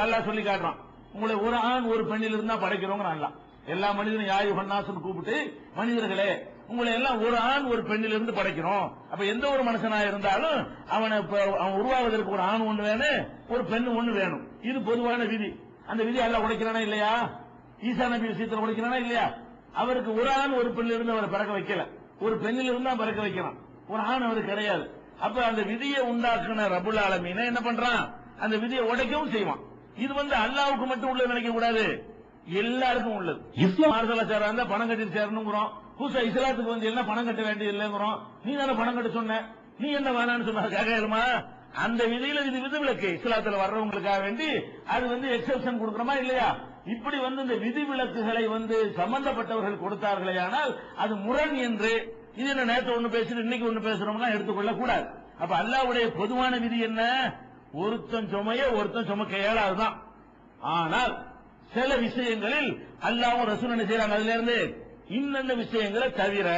அல்லாஹ் சொல்லி காட்டுறான். உங்களை ஒரு ஆண் ஒரு பெண்ணில் இருந்தா படைக்கிறவங்க அல்லாஹ். எல்லா மனிதனும் யாயு ஹன்னாசுன்னு கூப்பிட்டு, மனிதர்களே உங்களை எல்லாம் ஒரு ஆண் ஒரு பெண்ணில் இருந்து படைக்கிறோம். அப்ப எந்த ஒரு மனுஷனா இருந்தாலும் அவன் உருவாவதற்கு ஒரு ஆண் ஒண்ணு வேணும், ஒரு பெண் ஒண்ணு வேணும். இது பொதுவான விதி. அந்த விதி அல்லாஹ் உடைக்கிறானா இல்லையா? ஈசா நபி விஷயத்தில் உடைக்கிறானா இல்லையா? அவருக்கு ஒரு ஆண் ஒரு பெண்ணில் இருந்து அவரை பிறக்க வைக்கல, ஒரு பெண்ணில் இருந்து தான் பிறக்க வைக்கிறான். ஒரு ஆண் அவருக்கு கிடையாது. அப்ப அந்த விதியை உண்டாக்குன ரப்புல் ஆலமீன் என்ன பண்றான்? அந்த விதியை உடைக்கவும் செய்வான். இது அல்லாஹ்வுக்கு மட்டும் உள்ளது நினைக்க கூடாது, எல்லாருக்கும் உள்ளது. இஸ்லாம் மார்சலாச்சாரம் இருந்தா பணம் கட்டி சேரணுங்கிறோம். புதுசா இஸ்லாத்துக்கு என்ன பணம் கட்ட வேண்டியது இல்லைங்கிறோம். நீ தானே பணம் கட்ட சொன்ன, நீ என்ன வேணான்னு சொன்ன கேட்கலுமா? அந்த விதியில இது விதிவிலக்கு. இஸ்லாத்துல வர்றவங்களுக்காக வேண்டி அது எக்ஸப்ஷன் கொடுக்கறமா இல்லையா? இப்படி இந்த விதிவிலக்குகளை சம்பந்தப்பட்டவர்கள் கொடுத்தார்களே ஆனால் அது முரண் என்று இது என்ன நேற்று ஒண்ணு பேசுறோம் இன்னைக்கு ஒண்ணு பேசுறோம்னா எடுத்துக்கொள்ள கூடாது. அப்ப அல்லாஹ்வுடைய பொதுவான விதி என்ன? ஒருத்தன் சுமைய ஒருத்தன் சுமக்க இயலாதுதான். ஆனால் சில விஷயங்களில் அல்லாஹ்வும் ரசூலும் என்ன செய்யறாங்க? அதுல இருந்து இன்னென்ன விஷயங்களை தவிர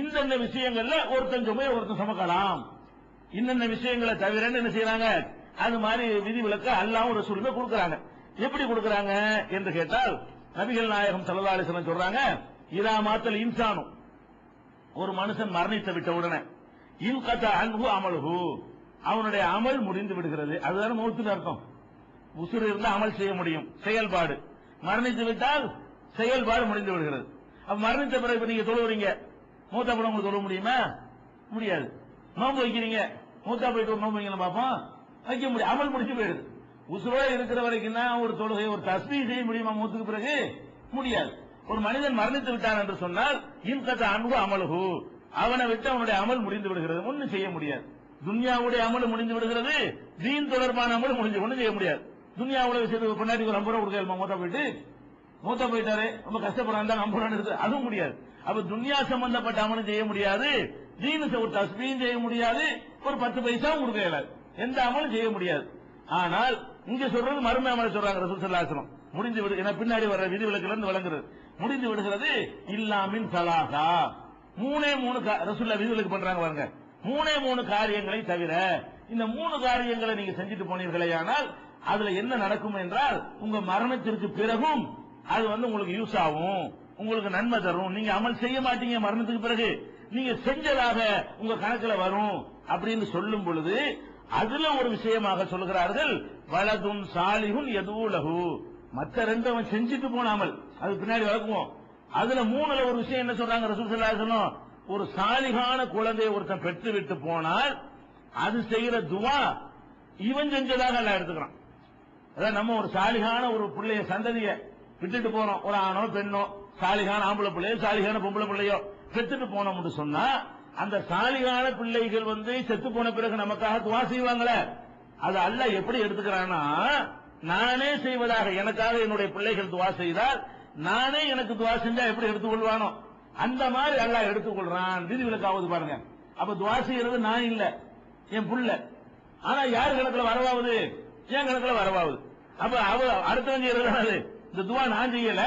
இந்த விஷயங்கள்ல ஒருத்தன் சுமைய ஒருத்தன் சுமக்கலாம், இன்னென்ன விஷயங்களை தவிர என்ன செய்யறாங்க? அது மாதிரி விதிவிலக்கு அல்லாஹ்வும் ரசூலுமே கொடுக்கறாங்க. எப்படி கொடுக்கறாங்க என்று கேட்டால், நபிகள் நாயகம் ஸல்லல்லாஹு அலைஹி வஸல்லம் சொல்றாங்க, இதா மாத்தல் இன்சானு, ஒரு மனுஷன் மரணித்து விட்ட உடனே இன்கதா அன்ஹு அமலுஹு, அவனுடைய அமல் முடிந்து விடுகிறது. அதுதான் மௌத்துக்கு அர்த்தம். உசுறு இருந்தா அமல் செய்ய முடியும், செயல்பாடு. மரணித்து விட்டால் செயல்பாடு முடிந்து விடுகிறது. அப்ப மரணித்த பிறகு நீங்க தொழுவுறீங்க, மூத்தா போட உங்களுக்கு தொழ முடியுமா? முடியாது. நோன்பு வைக்கிறீங்க, மூத்தா போயிட்டு ஒரு நோன்பு வைக்கலாம் பார்ப்போம், வைக்க முடியும். அமல் முடிச்சு போயிடுது. உசுரோட இருக்கிற வரைக்கும் தான் ஒரு தொழுகை, ஒரு தஸ்பீஹ் செய்ய முடியுமா? மூத்துக்கு பிறகு முடியாது. ஒரு மனிதன் மரணித்து விட்டான் என்று சொன்னால் இன்கதா அன்ஹு அமலுஹு, அவனை விட்டு அவனுடைய அமல் முடிந்து விடுகிறது, ஒன்னும் செய்ய முடியாது. துன்யாவுடைய அமல் முடிந்து விடுகிறது, தீன் தொடர்பான அமல் முடிஞ்சு ஒன்னும் செய்ய முடியாது. துன்யாவுடைய விஷயத்துக்கு கொண்டாடி ஒரு 50 ரூபா கொடுக்கலாமா? மூத்தா போயிட்டாரு, ரொம்ப கஷ்டப்படுறாங்க, 50 ரூபா எடுத்து அதுவும் முடியாது. அப்ப துன்யா சம்பந்தப்பட்ட அமலும் செய்ய முடியாது, தீன் ஒரு தஸ்பீஹ் செய்ய முடியாது, ஒரு 10 பைசாவும் கொடுக்க இயலாது, எந்த அமலும் செய்ய முடியாது. ஆனால் இங்க சொல்றது மறுமை அமலை சொல்றாங்க ரசூல் ஸல்லல்லாஹு அலைஹி வஸல்லம். முடிந்து விடு, என பின்னாடி வர விதிவிலக்குல இருந்து விளங்குறது. முடிந்து விடுகிறது இல்லாமின் சலாஹா, 3 ரசூலுல்லாஹ் விதிவிலக்கு பண்றாங்க பாருங்க. 3 காரியங்களை தவிர இந்த 3 காரியங்களை நீங்க செஞ்சுட்டு போனீர்களேயானால் அதுல என்ன நடக்கும் என்றால் உங்க மரணத்திற்கு பிறகும் அது உங்களுக்கு யூஸ் ஆகும், உங்களுக்கு நன்மை தரும். நீங்க அமல் செய்ய மாட்டீங்க, மரணத்துக்கு பிறகு நீங்க செஞ்சதாக உங்க கணக்குல வரும் அப்படின்னு சொல்லும் பொழுது அதுல ஒரு விஷயமாக சொல்கிறார்கள் வலதுன் சாலிஹுன் யதுலஹு. மற்ற 2 அவன் செஞ்சுட்டு போனாமல் அது பின்னாடி வளர்க்குவோம். அதுல 3ல ஒரு விஷயம் என்ன சொல்றாங்க ரசூல் ஸல்லல்லாஹு அலைஹி வஸல்லம், ஒரு சாலிகான குழந்தையை ஒருத்தன் பெற்று விட்டு போனால் அது செய்யற துவா இவன் செஞ்சதாக எல்லாம் எடுத்துக்கிறான். அதான் நம்ம ஒரு சாலிகான ஒரு பிள்ளைய சந்ததிய விட்டுட்டு போறோம், ஒரு ஆணோ பெண்ணோ, சாலிகான ஆம்பளை பிள்ளையோ சாலிகான பொம்பளை பிள்ளையோ பெற்றுட்டு போனோம்னு சொன்னா அந்த சாலிகான பிள்ளைகள் செத்து போன பிறகு நமக்காக துவா செய்வாங்களே, அது அல்லாஹ் எப்படி எடுத்துக்கிறான்னா, நானே செய்வதாக எனக்காக என்னுடைய பிள்ளைகள் துவா செய்தால் நானே எனக்கு துவா செஞ்சா எப்படி எடுத்துக்கொள்வானோ அந்த மாதிரி அல்லாஹ் எடுத்துக்கொள்றான். விதிவிலக்காவது பாருங்க. அப்ப துவா செய்யறது நான் இல்ல, என் புள்ள. ஆனா யார் கணக்குல வரவாகுது? என் கணக்குல வரவாகுது. அப்ப அடுத்தவன் செய்யறது இந்த துவா நான் செய்யல,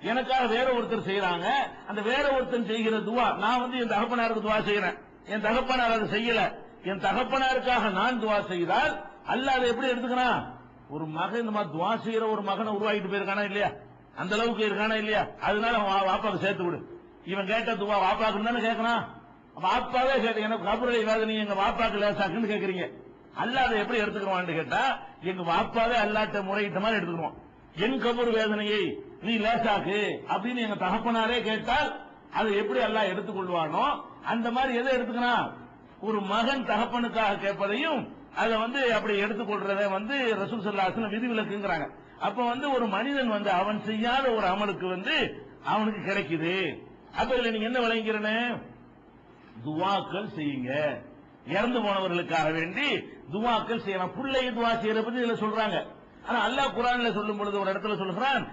எனக்காக வேற ஒருத்தர் செய்யறாங்க. அந்த வேற ஒருத்தர் செய்கிற துவா நான் என் தகப்பனாருக்கு துவா செய்யறேன், என் தகப்பனார் அதை செய்யல, என் தகப்பனாருக்காக நான் துவா செய்தால் அல்லாஹ் அதை எப்படி எடுத்துக்கிறான்? ஒரு மகன் இந்த மாதிரி துவா செய்யற ஒரு மகனை உருவாக்கிட்டு போயிருக்கானா இல்லையா? அந்த அளவுக்கு இருக்கானா இல்லையா? அதனால வாப்பாக்கு சேர்த்து விடு. இவன் கேட்ட துவா வாப்பாக்கு தானே கேட்கணும். வாப்பாவே கேட்ட எனக்கு கபுரை இல்லாத நீ எங்க வாப்பாக்கு லேசாக்குன்னு கேக்குறீங்க. அல்லாஹ் அதை எப்படி எடுத்துக்குவான்னு கேட்டா எங்க வாப்பாவே அல்லாட்ட முறையிட்ட மாதிரி எடுத்துக்குவோம். என் கபூர் வேதனையை நீ லேசாக்கு அப்படின்னு எங்க தகப்பனாரே கேட்டால் அதை எப்படி அல்லாஹ் எடுத்துக்கொள்வானோ அந்த மாதிரி எதை எடுத்துக்கணும்? ஒரு மகன் தகப்பனுக்காக கேட்பதையும் அதை அப்படி எடுத்துக்கொள்றத ரசூல் ஸல்லல்லாஹு அலைஹி வஸல்லம் விதிவிலக்குங்கறாங்க. அப்ப ஒரு மனிதன் அவன் செய்யாத ஒரு அமலுக்கு அவனுக்கு கிடைக்குது. அப்ப இதுல நீங்க என்ன விளங்கிறனே? துவாக்கள் செய்யுங்க, இறந்து போனவர்களுக்காக வேண்டி துவாக்கள் செய்யலாம். பிள்ளை துவா செய்யற பத்தி இதுல சொல்றாங்க. ஆனா அல்லாஹ் குர்ஆன்ல சொல்லும் பொழுது ஒரு இடத்துல சொல்றான்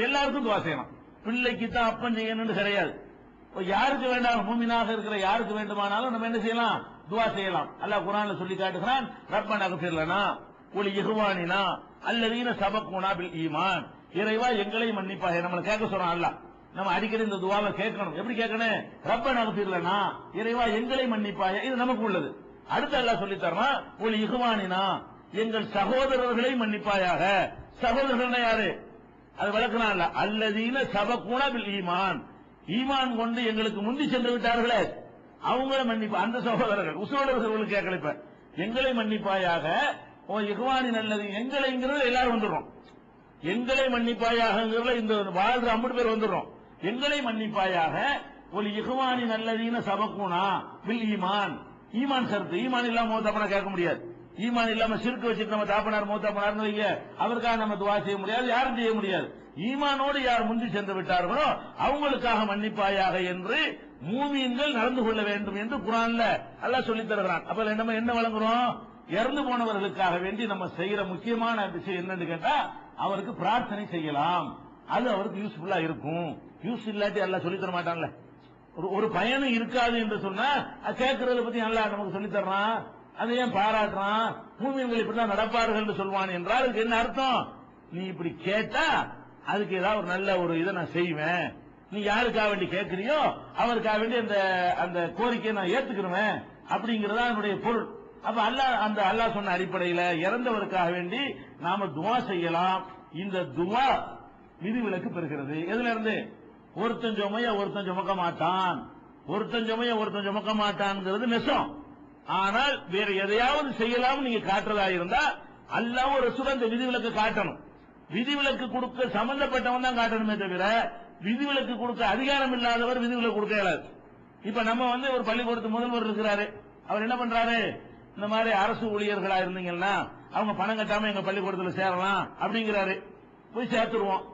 எல்லாருக்கும் துவா செய்யலாம், பிள்ளைக்கு தான் அப்பன் செய்யணும்னு கிடையாது. யாருக்கு வேண்டாம், மூமினாக இருக்கிற யாருக்கு வேண்டுமானாலும் நம்ம என்ன செய்யலாம்? துவா செய்யலாம். அல்லாஹ் குர்ஆன்ல சொல்லி காட்டுகிறான், ரப்பனா இக்ஃபிர் லனா வலி இஹ்வானினா அல்லதீன சபகுனா பில் ஈமான். இறைவா எங்களை மன்னிப்பாய். நம்மள கேட்க சொல்றான் அல்லாஹ். நம்ம அடிக்கடி இந்த துவாவை கேட்கணும். எப்படி கேட்கணும்? ரப்பனா இக்ஃபிர் லனா, இறைவா எங்களை மன்னிப்பாய். இது நமக்கு உள்ளது. அடுத்து அல்லாஹ் சொல்லி தர்றான், வலி இஹ்வானினா, எங்கள் சகோதரர்களை மன்னிப்பாயாக. சகோதரர்கள் யாரு? அது விளக்குறான் அல்லாஹ். அல்லதீன சபகுனா பில் ஈமான், ஈமான் கொண்டு எங்களுக்கு முந்தி சென்று விட்டார்களே அவங்கள மன்னிப்பா. அந்த சகோதரர்கள் உசோதரர்களுக்கு கேட்கல, எங்களை மன்னிப்பாயாக. ஓ இஹ்வானி நல்லது, எங்களைங்கிறது எல்லாரும் வந்துடுறோம். எங்களை மன்னிப்பாயாக இந்த வாழ்ற 50 பேர் வந்துடுறோம். எங்களை மன்னிப்பாயாக. ஒரு இஹ்வானி நல்லதீன சபகுனா பில் ஈமான். ஈமான் சர்த்து. ஈமான் இல்லாம மௌத்தாப்பனா கேட்க முடியாது. ஈமான் இல்லாம சிறுக்கு வச்சுட்டு நம்ம தாப்பனார் மௌத்தாப்பனார்னு வைங்க, அவருக்காக நம்ம துவா செய்ய முடியாது, யாரும் செய்ய முடியாது. ஈமானோடு யார் முந்தி சென்று விட்டார்களோ அவங்களுக்காக மன்னிப்பாயாக என்று மூமின்கள் நடந்து கொள்ள வேண்டும் என்று குர்ஆன்ல அல்லாஹ் சொல்லித் தருகிறான். அப்ப நம்ம என்ன வழங்குறோம்? இறந்து போனவர்களுக்காக வேண்டி நம்ம செய்யற முக்கியமான விஷயம் என்னன்னு கேட்டா அவருக்கு பிரார்த்தனை செய்யலாம். அது அவருக்கு யூஸ்ஃபுல்லா இருக்கும். யூஸ் இல்லாட்டி அல்லாஹ் சொல்லித் தர மாட்டான்ல. ஒரு பயனும் இருக்காது என்று சொன்னா கேட்கறத பத்தி அல்லாஹ் நமக்கு சொல்லித் தர்றான். அதை ஏன் பாராட்டுறான்? மூமின்கள் இப்படிதான் நடப்பார்கள் என்று சொல்வான் என்றால் அதுக்கு என்ன அர்த்தம்? நீ இப்படி கேட்டா அதுக்கு ஏதாவது ஒரு நல்ல ஒரு இதை நான் செய்வேன். நீ யாருக்காக வேண்டி கேட்கிறியோ அவருக்காக வேண்டி அந்த கோரிக்கையை நான் ஏத்துக்கிறேன் அப்படிங்கறதா என்னுடைய பொருள். அப்ப அல்லாஹ் சொன்ன அடிப்படையில இறந்தவருக்காக வேண்டி நாம துவா செய்யலாம். இந்த துவா விதிவிலக்கு பெறுகிறது. எதுல இருந்து? ஒருத்தன் சுமைய ஒருத்தன் சுமக்க மாட்டான், ஒருத்தன் சுமைய ஒருத்தன் சுமக்க மாட்டான்ங்கிறது நெசம். ஆனால் வேற எதையாவது செய்யலாம் நீங்க காட்டுறதா இருந்தா அல்லாஹ் ஒரு ரசூல் அந்த விதிவிலக்கு காட்டணும். விதிவிலக்கு கொடுக்க சம்பந்தப்பட்டவன் தான் காட்டணுமே தவிர விதிவிலக்கு கொடுக்க அதிகாரம் இல்லாதவர் விதிவிலக்கு கொடுக்க இயலாது. இப்ப நம்ம ஒரு பள்ளிக்கூடத்து முதல்வர் இருக்கிறாரு, அவர் என்ன பண்றாரு, இந்த மாதிரி அரசு ஊழியர்களா இருந்தீங்கன்னா அவங்க பணம் கட்டாம எங்க பள்ளிக்கூடத்தில் சேரலாம் அப்படிங்கிறாரு. போய் சேர்த்துருவோம்.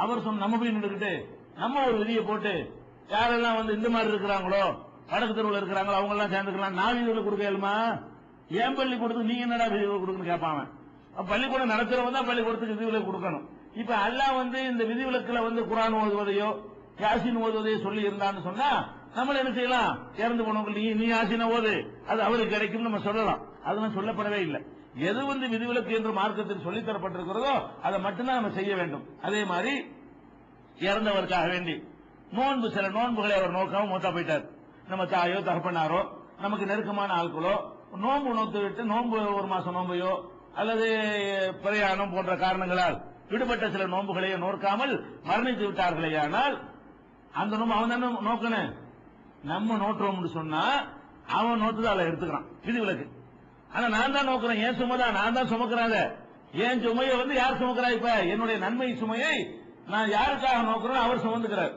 அவர் நம்ம போய் நின்றுக்கிட்டு நம்ம ஒரு விதியை போட்டு யாரெல்லாம் இந்த மாதிரி இருக்கிறாங்களோ வடக்கு தெருவில் இருக்கிறாங்களோ அவங்க எல்லாம் சேர்ந்துக்கலாம், நான் விதிவிலக்கு கொடுக்க இயலுமா? ஏன் பள்ளிக்கூடத்துக்கு நீங்க என்னடா விதிவிலக்கு கொடுக்கணும்னு கேட்பாங்க. பள்ளிக்கூடம் நடத்துறவங்க தான் பள்ளிக்கூடத்துக்கு விதிவிலக்கு கொடுக்கணும். இப்ப அல்லாஹ் இந்த விதிவிலக்குல குர்ஆன் ஓதுவதையோ யாசின் ஓதுவதையோ சொல்லி இருந்தான்னு சொன்னா நம்மள என்ன செய்யலாம், இறந்து போனவங்க நீ யாசின ஓது அது அவருக்கு கிடைக்கும் நம்ம சொல்லலாம். அதெல்லாம் சொல்லப்படவே இல்லை. எது விதிவிலக்கு என்று மார்க்கத்தில் சொல்லித் தரப்பட்டிருக்கிறதோ அதை மட்டும்தான் நம்ம செய்ய வேண்டும். அதே மாதிரி இறந்தவருக்காக வேண்டி நோன்பு, சில நோன்புகளை அவர் நோக்காம மூத்தா போயிட்டார். நம்ம தாயோ தகப்பனாரோ நமக்கு நெருக்கமான ஆட்களோ நோன்பு நோத்து விட்டு நோன்பு ஒரு மாசம் நோன்பையோ அல்லது பிரயாணம் போன்ற காரணங்களால் விடுபட்ட சில நோன்புகளையோ நோக்காமல் மரணித்து விட்டார்களே, ஆனால் அந்த நோன்பு அவன் தானே நோக்கணும். நம்ம நோட்டுறோம்னு சொன்னா அவன் நோட்டுதான் அதை எடுத்துக்கிறான் விதிவிலக்கு. ஆனா நான் தான் நோக்கிறேன், ஏன் சுமைதான் நான் தான் சுமக்கிறாங்க. ஏன் சுமையை யார் சுமக்கிறா? இப்ப என்னுடைய நன்மை சுமையை நான் யாருக்காக நோக்கிறோம் அவர் சுமந்துக்கிறார்.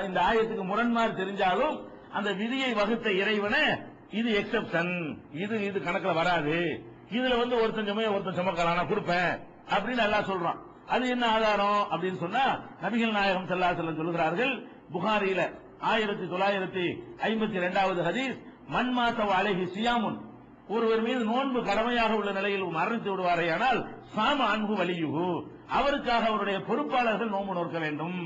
இந்த ஆயத்துக்கு முரண்மாறு தெரிஞ்சாலும் அந்த விதியை வகுத்த இறைவனை இது எக்ஸப்ஷன், இது கணக்குல வராது, இதுல ஒருத்தன் சுமையை ஒருத்தன் சுமக்கலாம் நான் கொடுப்பேன் அப்படின்னு அல்லாஹ் சொல்றான். அது என்ன ஆதாரம் அப்படின்னு சொன்னா நபிகள் நாயகம் ஸல்லல்லாஹு அலைஹி வஸல்லம் சொல்கிறார்கள், புகாரியில 1952வது ஹதீஸ், மன் மாத அலைஹி சியாமுன், ஒருவர் மீது நோன்பு கடமையாக உள்ள நிலையில் மரணித்து விடுவாரேயானால் சாம அன்பு வலியுகு, அவருக்காக அவருடைய பொறுப்பாளர்கள் நோன்பு நோக்க வேண்டும்.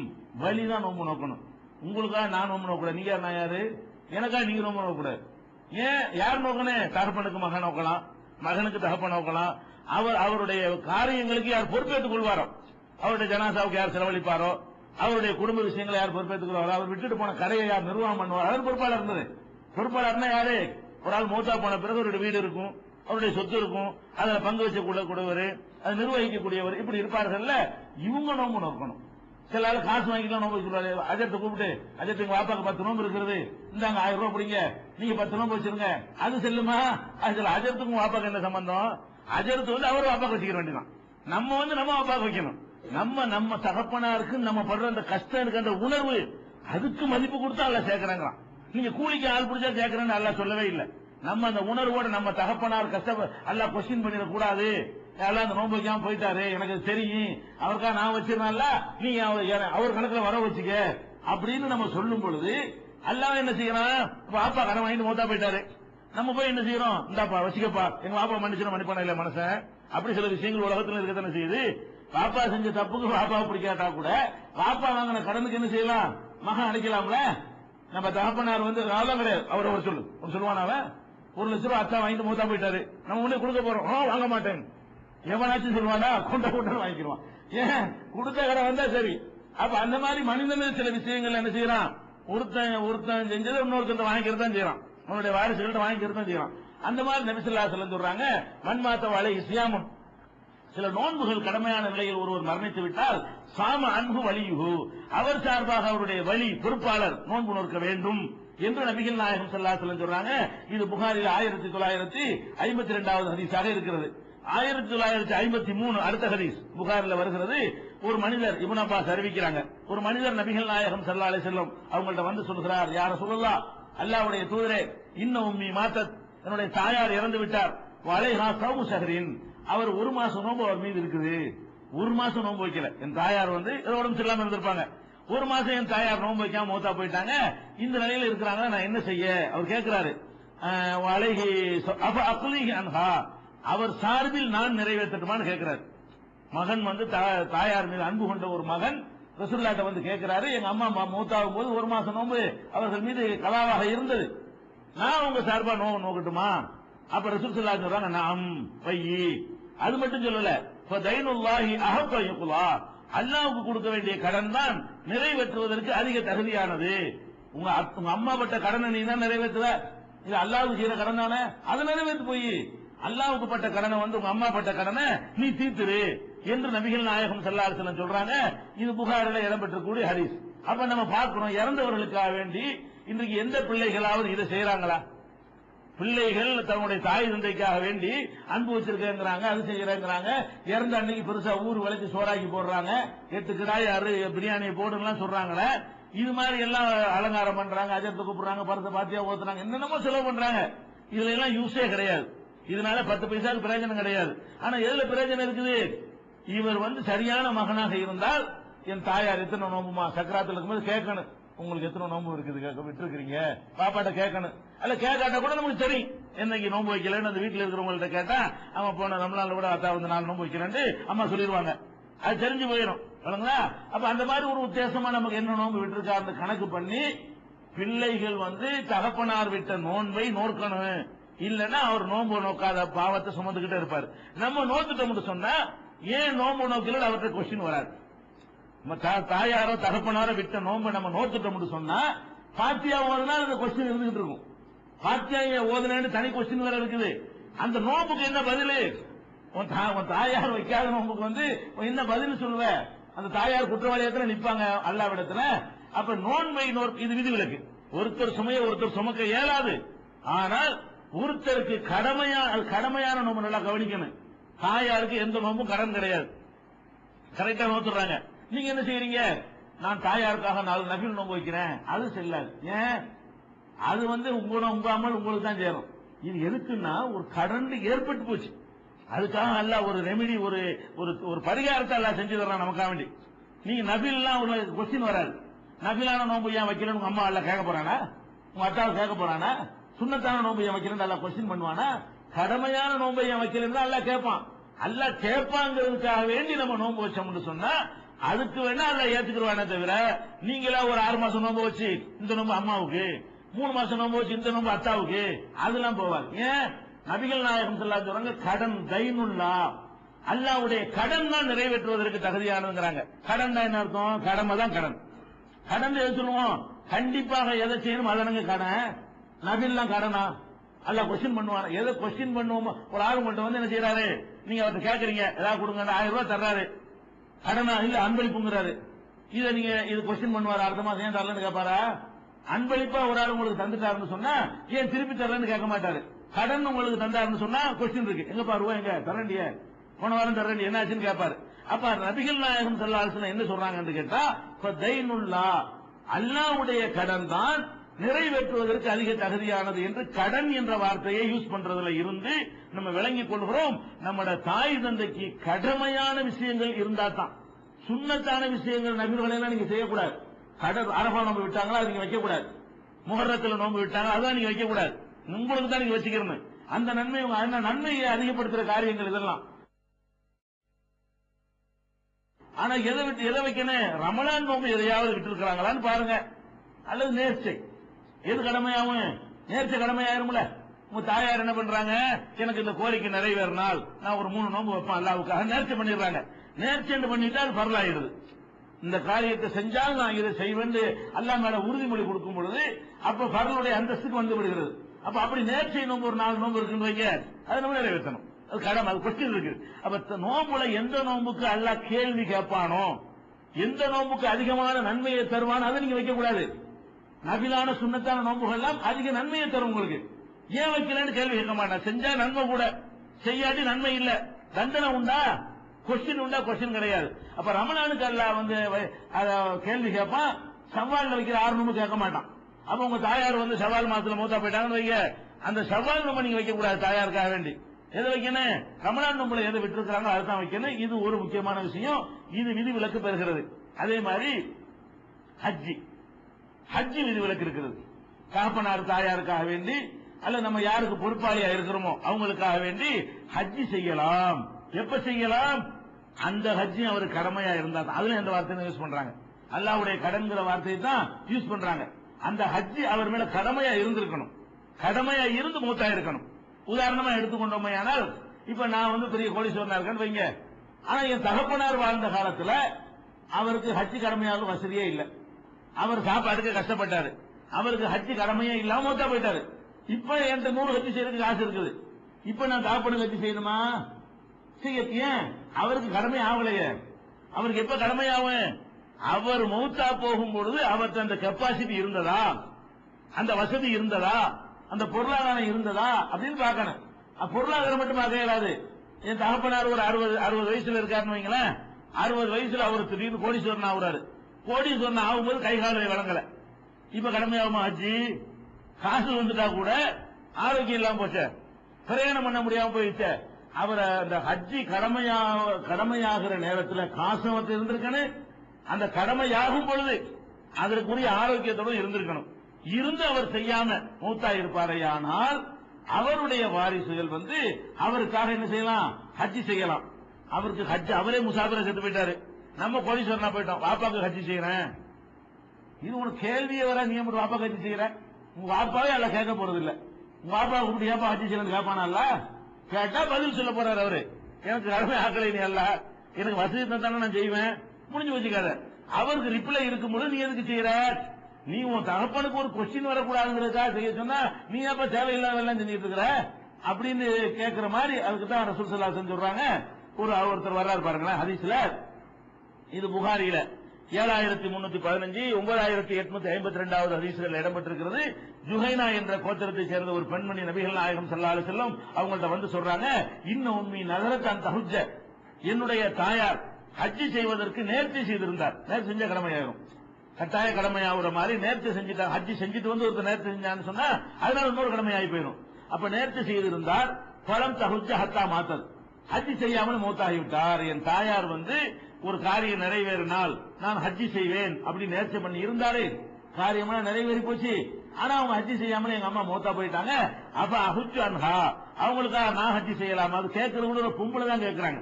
வலிதான் நோன்பு நோக்கணும். உங்களுக்காக நான் நோன்பு நோக்கூடாது. நீங்க நான் யாரு, எனக்காக நீங்க நோன்பு நோக்கூடாது. ஏன் யார் நோக்கணும்? தகப்பனுக்கு மகன் நோக்கலாம், மகனுக்கு தகப்பன் நோக்கலாம். அவருடைய காரியங்களுக்கு யார் பொறுப்பேற்றுக் கொள்வாரோ, அவருடைய ஜனாசாவுக்கு யார் செலவழிப்பாரோ, அவருடைய குடும்ப விஷயங்களை யார் பொறுப்பேற்றுக்கிறாரோ, அவர் விட்டுட்டு போன கடையை யார் நிர்வாகம் பண்ணுவார், அவர் பொறுப்பாளர் இருந்தது. பொறுப்பாளர்னா யாரு? ஒரு ஆள் மூத்தா போன பிறகு அவருடைய வீடு இருக்கும், அவருடைய சொத்து இருக்கும், அதுல பங்கு வச்ச கூடியவர், அதை நிர்வகிக்கக்கூடியவர், இப்படி இருப்பார்கள். இவங்க நோம்பு நோக்கணும். சில ஆள் காசு வாங்கிக்கலாம் நோம்பு வச்சுருவாரு. அஜத்தை கூப்பிட்டு, அஜத்து எங்க வாப்பாக்கு 10 நோம்பு இருக்கிறது, இந்தாங்க 1000 ரூபாய் பிடிங்க, நீங்க 10 நோம்பு வச்சிருங்க, அது செல்லுமா? அது அஜத்துக்கும் வாப்பாக்கு என்ன சம்பந்தம்? அஜரத்து அவர் வாப்பாக்கு வச்சுக்க வேண்டியதான். நம்ம நம்ம வாப்பாக்கு வைக்கணும். நம்ம தகப்பனாருக்கு நம்ம படுற அந்த கஷ்டம் இருக்கு, அந்த உணர்வு, அதுக்கு மதிப்பு கொடுத்தா அல்ல சேர்க்கிறாங்க. நீங்க கூலிக்கு ஆள் பிடிச்சா சேர்க்கிறேன்னு அல்ல சொல்லவே இல்லை. நம்ம அந்த உணர்வோட நம்ம தகப்பனார் கஷ்ட அல்ல கொஸ்டின் பண்ணிட கூடாது. எல்லாம் அந்த நோன்பு வைக்காம போயிட்டாரு, எனக்கு தெரியும், அவருக்காக நான் வச்சிருந்தால நீ அவர் கணக்குல வர வச்சுக்க அப்படின்னு நம்ம சொல்லும் பொழுது அல்லாஹ் என்ன செய்யறான்? பாப்பா கடன் வாங்கிட்டு மூத்தா போயிட்டாரு, நம்ம போய் என்ன செய்யறோம்? இந்தாப்பா வச்சுக்கப்பா, எங்க பாப்பா மன்னிப்பான இல்ல மனசன். அப்படி சில விஷயங்கள் உலகத்துல இருக்கத்தானே செய்யுது. பாப்பா செஞ்ச தப்புக்கு பாப்பாவை பிடிக்காட்டா கூட பாப்பா வாங்கின கடனுக்கு என்ன செய்யலாம்? மகன் அடைக்கலாம்ல. நம்ம தகப்பனார் ராவலாம் கிடையாது. அவர் சொல்லுவான், அவன் 1 லட்சம் ரூபாய் அத்தா வாங்கிட்டு மூத்தா போயிட்டாரு, நம்ம உடனே கொடுக்க போறோம், வாங்க மாட்டேன் எவனாச்சும் சொல்லுவானா? கொண்ட வாங்கிடுவான். ஏன் கொடுத்த கடை வந்தா சரி. அப்ப அந்த மாதிரி மனிதன் சில விஷயங்கள் என்ன செய்யறான்? ஒருத்தன் செஞ்சதை இன்னொருத்தன் வாங்கிக்கிறது தான் செய்யறான், அவனுடைய வாரிசுகள்ட்ட வாங்கிக்கிறது தான் செய்யறான். அந்த மாதிரி நபி ஸல்லல்லாஹு அலைஹி வஸல்லம் சொல்றாங்க, மன்மாத்த அலைஹி சியாமுன், சில நோன்புகள் கடமையான நிலையில் ஒருவர் மரணித்து விட்டால் சாம அன்பு வலியுகு, அவர் சார்பாக அவருடைய வலி பொறுப்பாளர் நோன்பு நோக்க வேண்டும் என்று நபிகள் நாயகம் ஸல்லல்லாஹு அலைஹி வஸல்லம் சொல்றாங்க. இது புகாரில் 1952வது ஹதீஸாக இருக்கிறது. 1953 அடுத்த ஹதீஸ் புகாரில் வருகிறது. ஒரு மனிதர், இப்னு அப்பாஸ் அறிவிக்கிறாங்க, ஒரு மனிதர் நபிகள் நாயகம் ஸல்லல்லாஹு அலைஹி வஸல்லம் அவங்கள்ட்ட சொல்கிறார், யா ரசூலல்லாஹ், அல்லாஹ்வுடைய தூதரே, இன்ன உம்மி மாத்தத், என்னுடைய தாயார் இறந்து விட்டார், வலைஹா சௌமு ஷஹரின், அவர் 1 மாசம் நோன்பு அவர் மீது இருக்குது, 1 மாசம் நோன்பு வைக்கல. என் தாயார் உடம்பு சரியில்லாம இருந்திருப்பாங்க, 1 மாசம் என் தாயார் நோன்பு வைக்காம மூத்தா போயிட்டாங்க, இந்த நிலையில இருக்கிறாங்க, நான் என்ன செய்ய? அவர் கேட்கிறாரு. அவர் சார்பில் நான் நிறைவேற்றட்டுமான்னு கேட்கிறார். மகன் தாயார் மீது அன்பு கொண்ட ஒரு மகன் ரசூலுல்லாஹ்ட்ட கேட்கிறாரு, எங்க அம்மா மூத்தாகும் போது 1 மாசம் நோன்பு அவர்கள் மீது கலாவாக இருந்தது, நான் உங்க சார்பா நோக்கட்டுமா? அப்ப ரசூல் ஸல்லல்லாஹு அலைஹி வஸல்லம் நாம் வையி, அது மட்டும் சொல்லல, ஃபதைனுல்லாஹி அஹக்க யகுலா, அல்லாஹ்வுக்கு கொடுக்க வேண்டிய கடன் தான் நிறைவேற்றுவதற்கு அதிக தகுதியானது. உங்க அம்மா பட்ட கடனை நீ தான் நிறைவேற்றுவ, இது அல்லாஹ்வுக்கு செய்யற கடன் தானே, அதை நிறைவேற்று. போய் அல்லாஹ்வுக்கு பட்ட கடனை உங்க அம்மா பட்ட கடனை நீ தீர்த்துரு என்று நபிகள் நாயகம் ஸல்லல்லாஹு அலைஹி வஸல்லம் சொல்றாங்க. இது புகாரில இடம்பெற்றக்கூடிய ஹதீஸ். அப்ப நம்ம பார்க்கிறோம், இறந்தவர்களுக்காக வேண்டி இன்றைக்கு எந்த பிள்ளைகளாவது இதை செய்யறாங்களா? பிள்ளைகள் தன்னுடைய தாய் தந்தைக்காக வேண்டி அன்பு வச்சிருக்கேங்கிறாங்க, அது செய்யறேங்கிறாங்க. இறந்த அன்னைக்கு பெருசா ஊர் விலைக்கு சோறாக்கி போடுறாங்க, 8 கிடாய் 6 பிரியாணியை போடுங்கலாம் சொல்றாங்களே. இது மாதிரி எல்லாம் அலங்காரம் பண்றாங்க, அஜத்தை கூப்பிடுறாங்க, பரத பாத்தியா ஓத்துறாங்க, என்னென்னமோ செலவு பண்றாங்க. இதுல எல்லாம் யூஸே கிடையாது. இதனால 10 பைசாவுக்கு பிரயோஜனம் கிடையாது. ஆனா எதுல பிரயோஜனம் இருக்குது? இவர் சரியான மகனாக இருந்தால், என் தாயார் எத்தனை நோம்புமா சக்கராத்துல இருக்கும்போது கேட்கணும், உங்களுக்கு எத்தனை நோம்பு இருக்குது விட்டு இருக்கிறீங்க பாப்பாட்ட கேட்கணும். அல்ல கேட்காட்ட கூட நமக்கு தெரியும் என்னைக்கு நோம்பு வைக்கலன்னு அந்த வீட்டுல இருக்கிறவங்கள்ட்ட கேட்டா, அவன் போன ரமலான்ல கூட அத்தா 4 நோம்பு வைக்கிறேன் அம்மா சொல்லிடுவாங்க. அது தெரிஞ்சு போயிடும். அப்ப அந்த மாதிரி ஒரு உத்தேசமா நமக்கு என்ன நோம்பு விட்டுருக்காரு கணக்கு பண்ணி பிள்ளைகள் தகப்பனார் விட்ட நோன்பை நோக்கணும். இல்லன்னா அவர் நோன்பு நோக்காத பாவத்தை சுமந்துகிட்டே இருப்பார். நம்ம நோத்துட்டோம்னு சொன்னா ஏன் நோன்பு நோக்கல அவர்கிட்ட கொஸ்டின் வராது. தாயாரோ தகப்பனாரோ விட்ட நோன்பை நம்ம நோத்துட்டோம்னு சொன்னா பாத்தியா ஓதுனா அந்த கொஸ்டின் இருந்துகிட்டு இருக்கும். பாத்தியா ஓதுனேன்னு தனி கொஸ்டின் வேற இருக்குது. அந்த நோம்புக்கு என்ன பதில்? உன் தாயார் வைக்காத நோம்புக்கு என்ன பதில் சொல்லுவ? அந்த தாயார் குற்றவாளியத்துல நிப்பாங்க அல்லாவிடத்துல. அப்ப நோன்பை இது விதிவிலக்கு. ஒருத்தர் சுமையை ஒருத்தர் சுமக்க இயலாது. ஆனால் ஒருத்தருக்கு கடமையான நோம்பு நல்லா கவனிக்கணும். தாயாருக்கு எந்த நோம்பும் கடன் கிடையாது, கரெக்டா நோத்துறாங்க. நீங்க என்ன செய்யறீங்க? நான் தாயாருக்காக 4 நபில் நோம்பு வைக்கிறேன், அது செல்லாது. ஏன்? அது உங்க அமல் உங்களுக்கு தான் சேரும். இது எதுக்குன்னா ஒரு கடன் ஏற்பட்டு போச்சு, அதுக்காக அல்ல ஒரு ரெமிடி, ஒரு பரிகாரத்தை எல்லாம் செஞ்சு தர்றான் நமக்காக வேண்டி. நீங்க நபில் எல்லாம் உங்களுக்கு கொஸ்டின் வராது. நபிலான நோம்பு ஏன் வைக்கலன்னு உங்க அம்மா எல்லாம் கேட்க போறானா? உங்க அத்தாவை கேட்க போறானா? சுண்ணத்தான நோம்பு ஏன் வைக்கிறேன்னு எல்லாம் கொஸ்டின் பண்ணுவானா? கடமையான நோம்பை ஏன் வைக்கலன்னு எல்லாம் கேட்பான். அல்ல கேட்பாங்கிறதுக்காக வேண்டி நம்ம நோம்பு வச்சோம்னு சொன்னா அதுக்கு வேணா அல்ல ஏத்துக்குருவானே தவிர, நீங்களா ஒரு 6 மாசம் நோம்பு வச்சு இந்த நோம்பு அம்மாவுக்கு, 3 மாசம் நோம்பு வச்சு இந்த நோம்பு அத்தாவுக்கு, அதெல்லாம் போவாது. ஏன்? நபிகள் நாயகம் ஸல்லல்லாஹு அலைஹி வஸல்லம் கடன் தைனுல்லா, அல்லாஹ்வுடைய கடன் தான் நிறைவேற்றுவதற்கு தகுதியானதுங்கிறாங்க. கடன் என்ன அர்த்தம்? கடமை தான் கடன். கடன் எது சொல்லுவோம்? கண்டிப்பாக எதை செய்யணும் அதனங்க கடன். நபில்லாம் கடனா? அல்லாஹ் கொஸ்டின் பண்ணுவாங்க. எதை கொஸ்டின் பண்ணுவோமோ? ஒரு ஆள் மட்டும் என்ன செய்யறாரு, நீங்க அவர்கிட்ட கேட்கறீங்க ஏதாவது கொடுங்க, 1000 ரூபாய் தர்றாரு, கடனா இல்ல அன்பளிப்புங்கிறாரு. இதை நீங்க இது கொஸ்டின் பண்ணுவாரு, அடுத்த மாசம் ஏன் தரலன்னு கேட்பாரா? அன்பளிப்பா ஒரு ஆள் உங்களுக்கு தந்துட்டாருன்னு சொன்னா ஏன் திருப்பி தரலன்னு கேட்க மாட்டாரு. கடன் உங்களுக்கு தந்தாருன்னு சொன்னா கொஸ்டின் இருக்கு, எங்க பாருவா எங்க தரண்டிய போன வாரம் தரண்டி என்ன ஆச்சுன்னு கேட்பாரு. அப்ப நபிகள் நாயகம் ஸல்லல்லாஹு அலைஹி வஸல்லம் என்ன சொல்றாங்கன்னு கேட்டா, தைனுல்லா, அல்லாஹ்வுடைய கடன் தான் நிறைவேற்றுவதற்கு அதிக தகுதியானது என்று கடன் என்ற வார்த்தையை யூஸ் பண்றதுல இருந்து நம்ம விளங்கிக் கொள்கிறோம். நம்மட தாய் தந்தைக்கு கடமையான விஷயங்கள் இருந்தா தான். சுண்ணத்தான விஷயங்கள் நபிகள் எல்லாம் நீங்க செய்யக்கூடாது. அரபா நோம்பு விட்டாங்களா அது நீங்க வைக்க கூடாது. முஹர்ரத்துல நோம்பு விட்டாங்க அதான் நீங்க வைக்க கூடாது. உங்களுக்கு தான் நீங்க வச்சுக்கணும். அந்த நன்மையை அதிகப்படுத்துற காரியங்கள் இதெல்லாம். ஆனா எதை வைக்கணும்? ரமலான் நோம்பு எதையாவது விட்டு இருக்கிறாங்களான்னு பாருங்க. அல்லது நேர்ச்சை எது கடமையாகும்? நேர்ச்சை கடமையாயிரும்ல. உங்க தாயார் என்ன பண்றாங்க, எனக்கு இந்த கோரிக்கை நிறைவேறினால் நான் ஒரு 3 நோம்பு வைப்பேன் அல்லாஹ்வுக்காக, நேர்ச்சை பண்ணிடுறாங்க. நேர்ச்சை பண்ணிட்டா அது பரலாயிடுது. இந்த காரியத்தை செஞ்சால் நான் இதை செய்வேன் அல்லாஹ் மேல உறுதிமொழி கொடுக்கும் பொழுது அப்ப பரலுடைய அந்தஸ்துக்கு வந்து விடுகிறது. அப்ப அப்படி நேர்ச்சை நோம்பு ஒரு 4 நோம்பு இருக்குன்னு வைக்க, அதை நம்ம நிறைவேற்றணும். அது கடமை, அது கொஸ்டின் இருக்கு. அப்ப நோம்புல எந்த நோம்புக்கு அல்லாஹ் கேள்வி கேட்பானோ, எந்த நோம்புக்கு அதிகமான நன்மையை தருவானோ அதை நீங்க வைக்க கூடாது. நபிலான சுண்ணத்தான நோம்புகள் எல்லாம் அதிக நன்மையை தரும் உங்களுக்கு. ஏன் வைக்கலன்னு கேள்வி கேட்க மாட்டான். செஞ்சா நன்மை கூட, செய்யாட்டி நன்மை இல்ல. தண்டனை உண்டா? கொஸ்டின் உண்டா? கொஸ்டின் கிடையாது. அப்ப ரமலானுக்கு அல்லாஹ் கேள்வி கேட்பான். சவால்ல வைக்கிற 6 நோம்பு கேட்க மாட்டான். அப்ப உங்க தாயார் சவால் மாசத்துல மூத்தா போயிட்டாங்கன்னு வைக்க, அந்த சவால் நோம்பு நீங்க வைக்க கூடாது. தாயாருக்காக வேண்டி எதை வைக்கணும்? ரமலான் நோம்புல எதை விட்டுருக்காங்க அதுதான் வைக்கணும். இது ஒரு முக்கியமான விஷயம். இது விதி விலக்கு பெறுகிறது. அதே மாதிரி ஹஜ்ஜி விதி விலக்கு இருக்கிறது. தகப்பனார் தாயாருக்காக வேண்டி அல்ல நம்ம யாருக்கு பொறுப்பாளியா இருக்கிறோமோ அவங்களுக்காக வேண்டி ஹஜ்ஜி செய்யலாம். எப்ப செய்யலாம்? அந்த ஹஜ்ஜி அவர் கடமையா இருந்தா தான். அதுல எந்த வார்த்தையை யூஸ் பண்றாங்க? அல்லாஹ்வுடைய கடன்கிற வார்த்தையை தான் யூஸ் பண்றாங்க. அந்த ஹஜ்ஜி அவர் மேல கடமையா இருந்திருக்கணும். கடமையா இருந்து மூத்தா இருக்கணும். உதாரணமா எடுத்துக்கொண்டோமே ஆனால், இப்ப நான் பெரிய கோடீஸ்வரனா இருக்கேன்னு வைங்க. ஆனா என் தகப்பனார் வாழ்ந்த காலத்துல அவருக்கு ஹஜ்ஜி கடமையாக வசதியே இல்லை. அவர் சாப்பாட்டுக்கு கஷ்டப்பட்டாரு. அவருக்கு ஹஜ்ஜி கடமையே இல்லாம மூத்தா போயிட்டாரு. இப்ப என்கிட்ட 100 ஹஜ்ஜி செய்யறதுக்கு காசு இருக்குது. இப்ப நான் தகப்பனுக்கு ஹஜ்ஜி செய்யணுமா? ஏன்? அவருக்கு கடமை ஆகலையே. அவருக்கு எப்ப கடமையாகும்? அவர் மௌத்தா போகும் பொழுது அவருக்கு அந்த கெப்பாசிட்டி இருந்ததா, அந்த வசதி இருந்ததா, அந்த பொருளாதாரம் இருந்ததா அப்படின்னு பார்க்கணும். பொருளாதாரம் மட்டும் பார்க்க இயலாது. என் தகப்பனார் ஒரு 60 வயசுல இருக்காருன்னு வைங்களேன். 60 வயசுல அவர் திடீர்னு கோடீஸ்வரன் ஆகுறாரு. கோடீஸ்வரன் ஆகும்போது கை காலை வழங்கல. இப்ப கடமையாகுமா ஹஜ்ஜி? காசு வந்துட்டா கூட ஆரோக்கியம் இல்லாம போச்ச, பிரயாணம் பண்ண முடியாம போயிடுச்ச. அவர் அந்த ஹஜ்ஜி கடமையாகிற நேரத்தில் காசு அவர்கிட்ட இருந்திருக்கணும். அந்த கடமையாகும் பொழுது அதற்குரிய ஆரோக்கியத்தோடு இருந்திருக்கணும். இருந்து அவர் செய்யாம மூத்தா இருப்பாரையானால் அவருடைய வாரிசுகள் அவருக்காக என்ன செய்யலாம்? ஹஜ்ஜி செய்யலாம். அவருக்கு ஹஜ் அவரே முசாபிர செத்து போயிட்டாரு. நம்ம கோடீஸ்வரனா போயிட்டோம், வாப்பாக்கு ஹஜ்ஜி செய்யறேன். இது உனக்கு கேள்வியே வர, நீ மட்டும் வாப்பா ஹஜ்ஜி செய்யற? உங்க வாப்பாவே அல்ல கேட்க போறது இல்ல. உங்க வாப்பா கூப்பிட்டு ஏப்பா ஹஜ்ஜி செய்யணும் கேட்பானல்ல? கேட்டா பதில் சொல்ல போறாரு அவரு. எனக்கு கடமை ஆக்கலை நீ அல்ல, எனக்கு வசதி தானே நான் செய்வேன், முடிஞ்சு வச்சுக்காத. அவருக்கு ரிப்ளை இருக்கும்போது நீ எதுக்கு செய்யற? நீ உன் தகப்பனுக்கு ஒரு கொஸ்டின் வரக்கூடாதுங்கிறதுக்காக செய்ய சொன்னா நீ அப்ப தேவையில்லாதெல்லாம் செஞ்சுட்டு இருக்கிற அப்படின்னு கேட்கிற மாதிரி. அதுக்கு தான் ரசூல் ஸல்லல்லாஹு அலைஹி வஸல்லம் சொல்றாங்க. ஒருத்தர் வர்றாரு பாருங்களேன் ஹதீஸ்ல. இது புகாரியில 7315 9852 ஹதீஸ்கள் இடம்பெற்றிருக்கிறது. ஜுஹைனா என்ற கோத்திரத்தை சேர்ந்த ஒரு பெண்மணி நபிகள் நாயகம் ஸல்லல்லாஹு அலைஹி வஸல்லம் அவங்கள்ட்ட சொல்றாங்க, இன்ன உம்மி நஸரத் அன் தஹுஜ்ஜ, என்னுடைய தாயார் ஹஜ்ஜி செய்வதற்கு நேர்ச்சி செய்திருந்தார். நேர்ச்சி செஞ்ச கடமையாயிரும், கட்டாய கடமையாகிற மாதிரி நேர்ச்சி செஞ்சுட்டாங்க. ஹஜ்ஜி செஞ்சுட்டு ஒருத்தர் நேர்ச்சி செஞ்சான்னு சொன்னா அதனால இன்னொரு கடமையாகி போயிடும். அப்ப நேர்ச்சி செய்திருந்தார். பலம் தஹுஜ்ஜ ஹத்தா மாத்தது, ஹஜ்ஜி செய்யாமல் மௌத்தாகிவிட்டார். என் தாயார் ஒரு காரியம் நிறைவேறினால் நான் ஹஜ்ஜி செய்வேன் அப்படி நேர்ச்சி பண்ணி இருந்தாரே, காரியமெல்லாம் நிறைவேறி போச்சு. ஆனா அவங்க ஹஜ்ஜி செய்யாமல் எங்க அம்மா மௌத்தா போயிட்டாங்க. அப்ப அஹுஜ் அன்ஹா, அவங்களுக்காக நான் ஹஜ்ஜி செய்யலாமா? அது கேட்கறது கூட ஒரு பொம்பளை தான் கேட்கிறாங்க,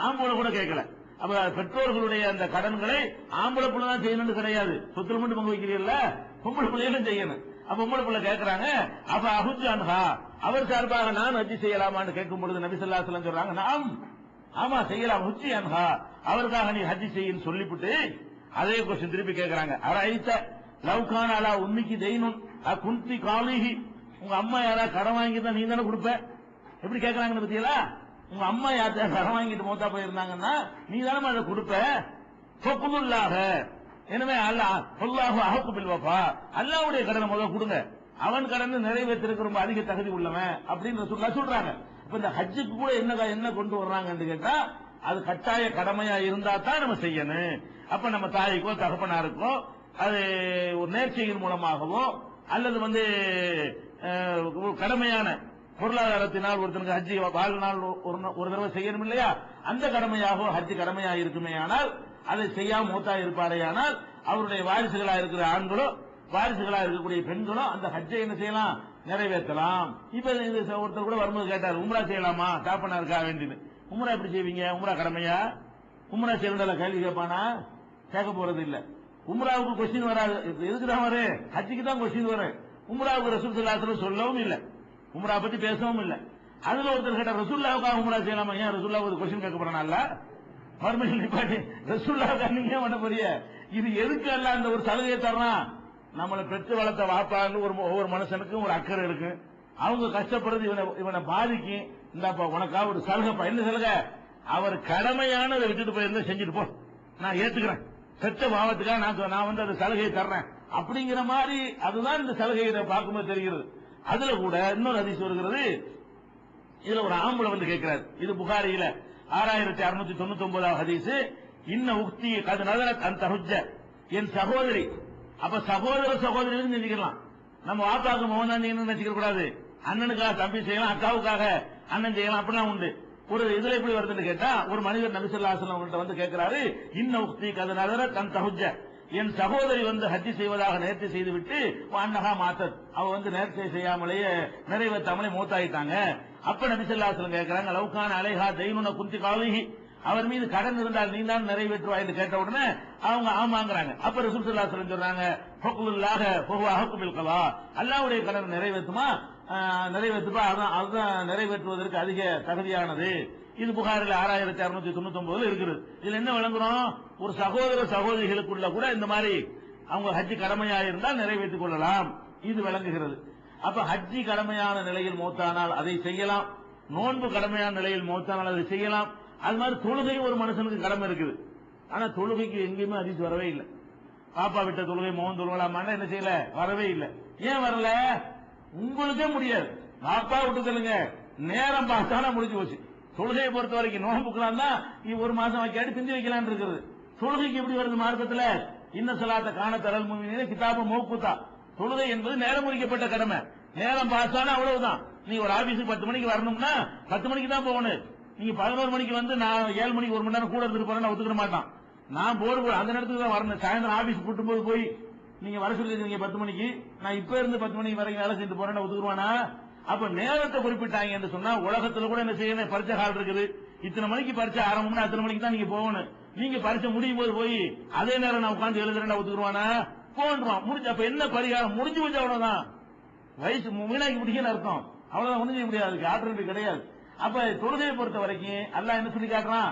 ஆம்பளை கூட கேட்கல. அப்ப பெற்றோர்களுடைய அந்த கடன்களை ஆம்பளை பிள்ளை தான் செய்யணும்னு கிடையாது. சொத்துல மட்டும் பங்கு வைக்கிறீல்ல, பொம்பளை பிள்ளைகளும் செய்யணும். அப்ப பொம்பளை பிள்ளை கேட்கறாங்க. அப்ப அஹுஜ் அன்ஹா, அவர் சார்பாக நான் ஹஜ்ஜி செய்யலாமான்னு கேட்கும் பொழுது நபி ஸல்லல்லாஹு அலைஹி வஸல்லம் சொல்றாங்க, நாம் ஆமா செய்யலாம், ஹுஜ்ஜி அன்ஹா, அவருக்காக நீ ஹஜ்ஜி செய்யன்னு சொல்லிவிட்டு அதே கொஸ்டின் திருப்பி கேட்கறாங்க. அரைத்த லவ்கான அலா உன்னிக்கு தெய்னுன் குந்தி காலிஹி, உங்க அம்மா யாராவது கடன் வாங்கிதான் நீ தானே கொடுப்ப? எப்படி கேட்கறாங்கன்னு பத்தியலா? உங்க அம்மா யார்கிட்ட கடன் வாங்கிட்டு மௌத்தா போயிருந்தாங்கன்னா நீ தானே அதை கொடுப்ப. ஃபக்குல்லாஹ, எனவே அல்லாஹு அஹக்கு பில் வஃபா, அல்லாஹ்வுடைய கடனை முதல்ல கொடுங்க, அவன் கடன் நிறைவேற்றிருக்க ரொம்ப அதிக தகுதி உள்ளவன் அப்படின்னு சொல்றாங்க. இப்ப இந்த ஹஜ்ஜுக்கு கூட என்ன கொண்டு வர்றாங்கன்னு கேட்டா, அது கட்டாய கடமையா இருந்தா தான் நம்ம செய்யணும். அப்ப நம்ம தாய்க்கோ தகப்பனாருக்கோ அது ஒரு நேர்ச்சியின் மூலமாகவோ அல்லது கடமையான பொருளாதாரத்தினால் ஒருத்தனுக்கு ஹஜ்ஜி வாழ்நாள் ஒரு தடவை செய்யணும் இல்லையா, அந்த கடமையாகவோ ஹஜ்ஜி கடமையா இருக்குமே ஆனால் அதை செய்யாம மூத்தா இருப்பாரே ஆனால் அவருடைய வாரிசுகளா இருக்கிற ஆண்களோ வாரிசுகளா இருக்கக்கூடிய பெண்களோ அந்த ஹஜ்ஜை என்ன செய்யலாம்? நிறைவேற்றலாம். இப்ப ஒருத்தர் கூட வரும்போது கேட்டார், உம்ரா செய்யலாமா தாப்பனா இருக்கா வேண்டியது. உம்ரா எப்படி செய்வீங்க? உம்ரா கடமையா? உம்ரா செய்யறதால கேள்வி கேட்பானா? கேட்க போறது இல்ல. உம்ராவுக்கு கொஸ்டின் வராது. எதுக்குதான் வரும்? ஹஜ்ஜிக்கு தான் கொஸ்டின் வரும். உம்ராவுக்கு ரசூல் ஸல்லல்லாஹு அலைஹி வஸல்லம் சொல்லவும் இல்ல, உம்ரா பத்தி பேசவும் இல்ல. அதுல ஒருத்தர் கேட்ட ரசூலுல்லாஹ்வுக்காக உம்ரா செய்யலாமா? ஏன் ரசூலுல்லாஹ் ஒரு கொஸ்டின் கேட்க போறானல்ல, மறுமையில் நிப்பாட்டி ரசூலுல்லாஹ்வுக்காக நீங்க ஏன் பண்ண போறீங்க? இது எதுக்கு அல்ல அந்த ஒரு சலுகையை தர்றான்? நம்மளை பெற்று வளர்த்த வாப்பான்னு ஒவ்வொரு மனுஷனுக்கும் ஒரு அக்கறை இருக்கு. அவங்க கஷ்டப்படுறது இவனை பாதிக்கும். இந்தாப்பா உனக்காக ஒரு சலுகைப்பா. என்ன சலுகை? அவர் கடமையானதை விட்டுட்டு போயிருந்தா செஞ்சுட்டு போ, நான் ஏத்துக்கிறேன், பெற்ற பாவத்துக்காக நான் அந்த சலுகையை தர்றேன் அப்படிங்கிற மாதிரி. அதுதான் இந்த சலுகையை பார்க்கும்போது தெரிகிறது. அதுல கூட இன்னொரு ஹதீஸ் வருகிறது. இதுல ஒரு ஆம்பளை கேட்கிறார். இது புகாரியில 6699 ஹதீஸ். இன்ன உக்தி கது நதரத் அன் தஹுஜ்ஜ, என் சகோதரி. அப்ப சகோதரி நினைக்கலாம். நம்ம வாப்பாக்கு மோகன் நினைச்சுக்க கூடாது. அண்ணனுக்காக தம்பி செய்யலாம், அக்காவுக்காக அண்ணன் செய்யலாம், அப்படிலாம் உண்டு. ஒரு இதுல எப்படி வருதுன்னு கேட்டா, ஒரு மனிதர் நபி ஸல்லல்லாஹு அலைஹி வஸல்லம் கேட்கிறாரு, இன்ன உக்தி கது நதரத் அன் தஹுஜ்ஜ, என் சகோதரி ஹஜ்ஜி செய்வதாக நேர்ச்சி செய்துவிட்டு அன்னஹா மாத்தத், அவ நேர்ச்சி செய்யாமலேயே நிறைவேற்றாமலே மூத்தாயிட்டாங்க. அப்ப நபி ஸல்லல்லாஹு அலைஹி வஸல்லம் கேட்கிறாங்க, லவ்கான அலைஹா தெய்னுன குந்தி காலிஹி, அவர் மீது கடன் இருந்தால் நீ தான் நிறைவேற்றுவாய் என்று கேட்ட உடனே அவங்க ஆமாங்கிறாங்க. அப்ப ரசூல் ஸல்லல்லாஹு அலைஹி வஸல்லம் சொல்றாங்க, ஃபக்குல்லாஹ ஃபஹுவ அஹக்கு பில் கலா, அல்லாஹ்வுடைய கடன் நிறைவேற்றுப்பா, அதுதான் நிறைவேற்றுவதற்கு அதிக தகுதியானது. இது புகாரில் 6699 இருக்கிறது. இதுல என்ன விளங்குறோம்? ஒரு சகோதரிகளுக்குள்ள கூட இந்த மாதிரி அவங்க ஹஜ்ஜி கடமையா இருந்தால் நிறைவேற்றிக் கொள்ளலாம், இது விளங்குகிறது. அப்ப ஹஜ்ஜி கடமையான நிலையில் மௌத்தானால் அதை செய்யலாம், நோன்பு கடமையான நிலையில் மௌத்தானால் அதை செய்யலாம். அது மாதிரி தொழுகை ஒரு மனுஷனுக்கு கடமை இருக்குது. ஆனா தொழுகைக்கு எங்கேயுமே ஹதீஸ் வரவே இல்லை. பாப்பா விட்ட தொழுகை மோகன் தொழுகலாமான்னா என்ன செய்யல, வரவே இல்லை. ஏன் வரல? உங்களுக்கே முடியாது. வாப்பா விட்டு சொல்லுங்க, நேரம் பார்த்தாலும் முடிஞ்சு போச்சு. தொழுகையை பொறுத்த வரைக்கும் நோன்புக்கலாம் தான் நீ ஒரு மாசம் வைக்காடி பிந்தி வைக்கலான்னு இருக்கிறது. தொழுகைக்கு எப்படி வருது மார்க்கத்துல? இன்ன சலாத்த காண தரல் முஃமினீன கிதாப மௌகூதா. தொழுகை என்பது நேரம் குறிக்கப்பட்ட கடமை. நேரம் பார்த்தாலும் அவ்வளவுதான். நீ ஒரு ஆபீஸுக்கு 10 மணிக்கு வரணும்னா 10 மணிக்கு தான் போகணும். நீங்க 11 மணிக்கு வந்து நான் 7 மணிக்கு 1 மணி நேரம் கூட இருந்துட்டு போறேன்னு ஒத்துக்க மாட்டான். நான் போர்டு அந்த நேரத்துக்கு தான் வரணும். சாயந்தரம் ஆபீஸ் கூட்டும்போது போய் நீங்க வர சொல்லிருக்கீங்க 10 மணிக்கு, நான் இப்ப இருந்து 10 மணிக்கு வரைக்கும் வேலை செஞ்சுட்டு போறேன்னு ஒத்துக்குருவானா? அப்ப நேரத்தை குறிப்பிட்டாங்க என்று சொன்னா உலகத்துல கூட என்ன செய்யணும், பரீட்சை கால் இருக்குது, இத்தனை மணிக்கு பரீட்சை ஆரம்பம்னா அத்தனை மணிக்கு தான் நீங்க போகணும். நீங்க பரீட்சை முடியும் போது போய் அதே நேரம் நான் உட்கார்ந்து எழுதுறேன் ஒத்துக்குருவானா? போன்றான். முடிஞ்சு அப்ப என்ன பரிகாரம்? முடிஞ்சு போச்சு, அவ்வளவுதான். வயசு வீணாக்கி பிடிக்கன்னு அர்த்தம். அவ்வளவுதான், ஒண்ணும் செய்ய முடியாது, ஆற்றல் கிடையாது. அப்ப தொழுகையை பொறுத்த வரைக்கும் அல்லாஹ் என்ன சொல்லி காட்டுறான்,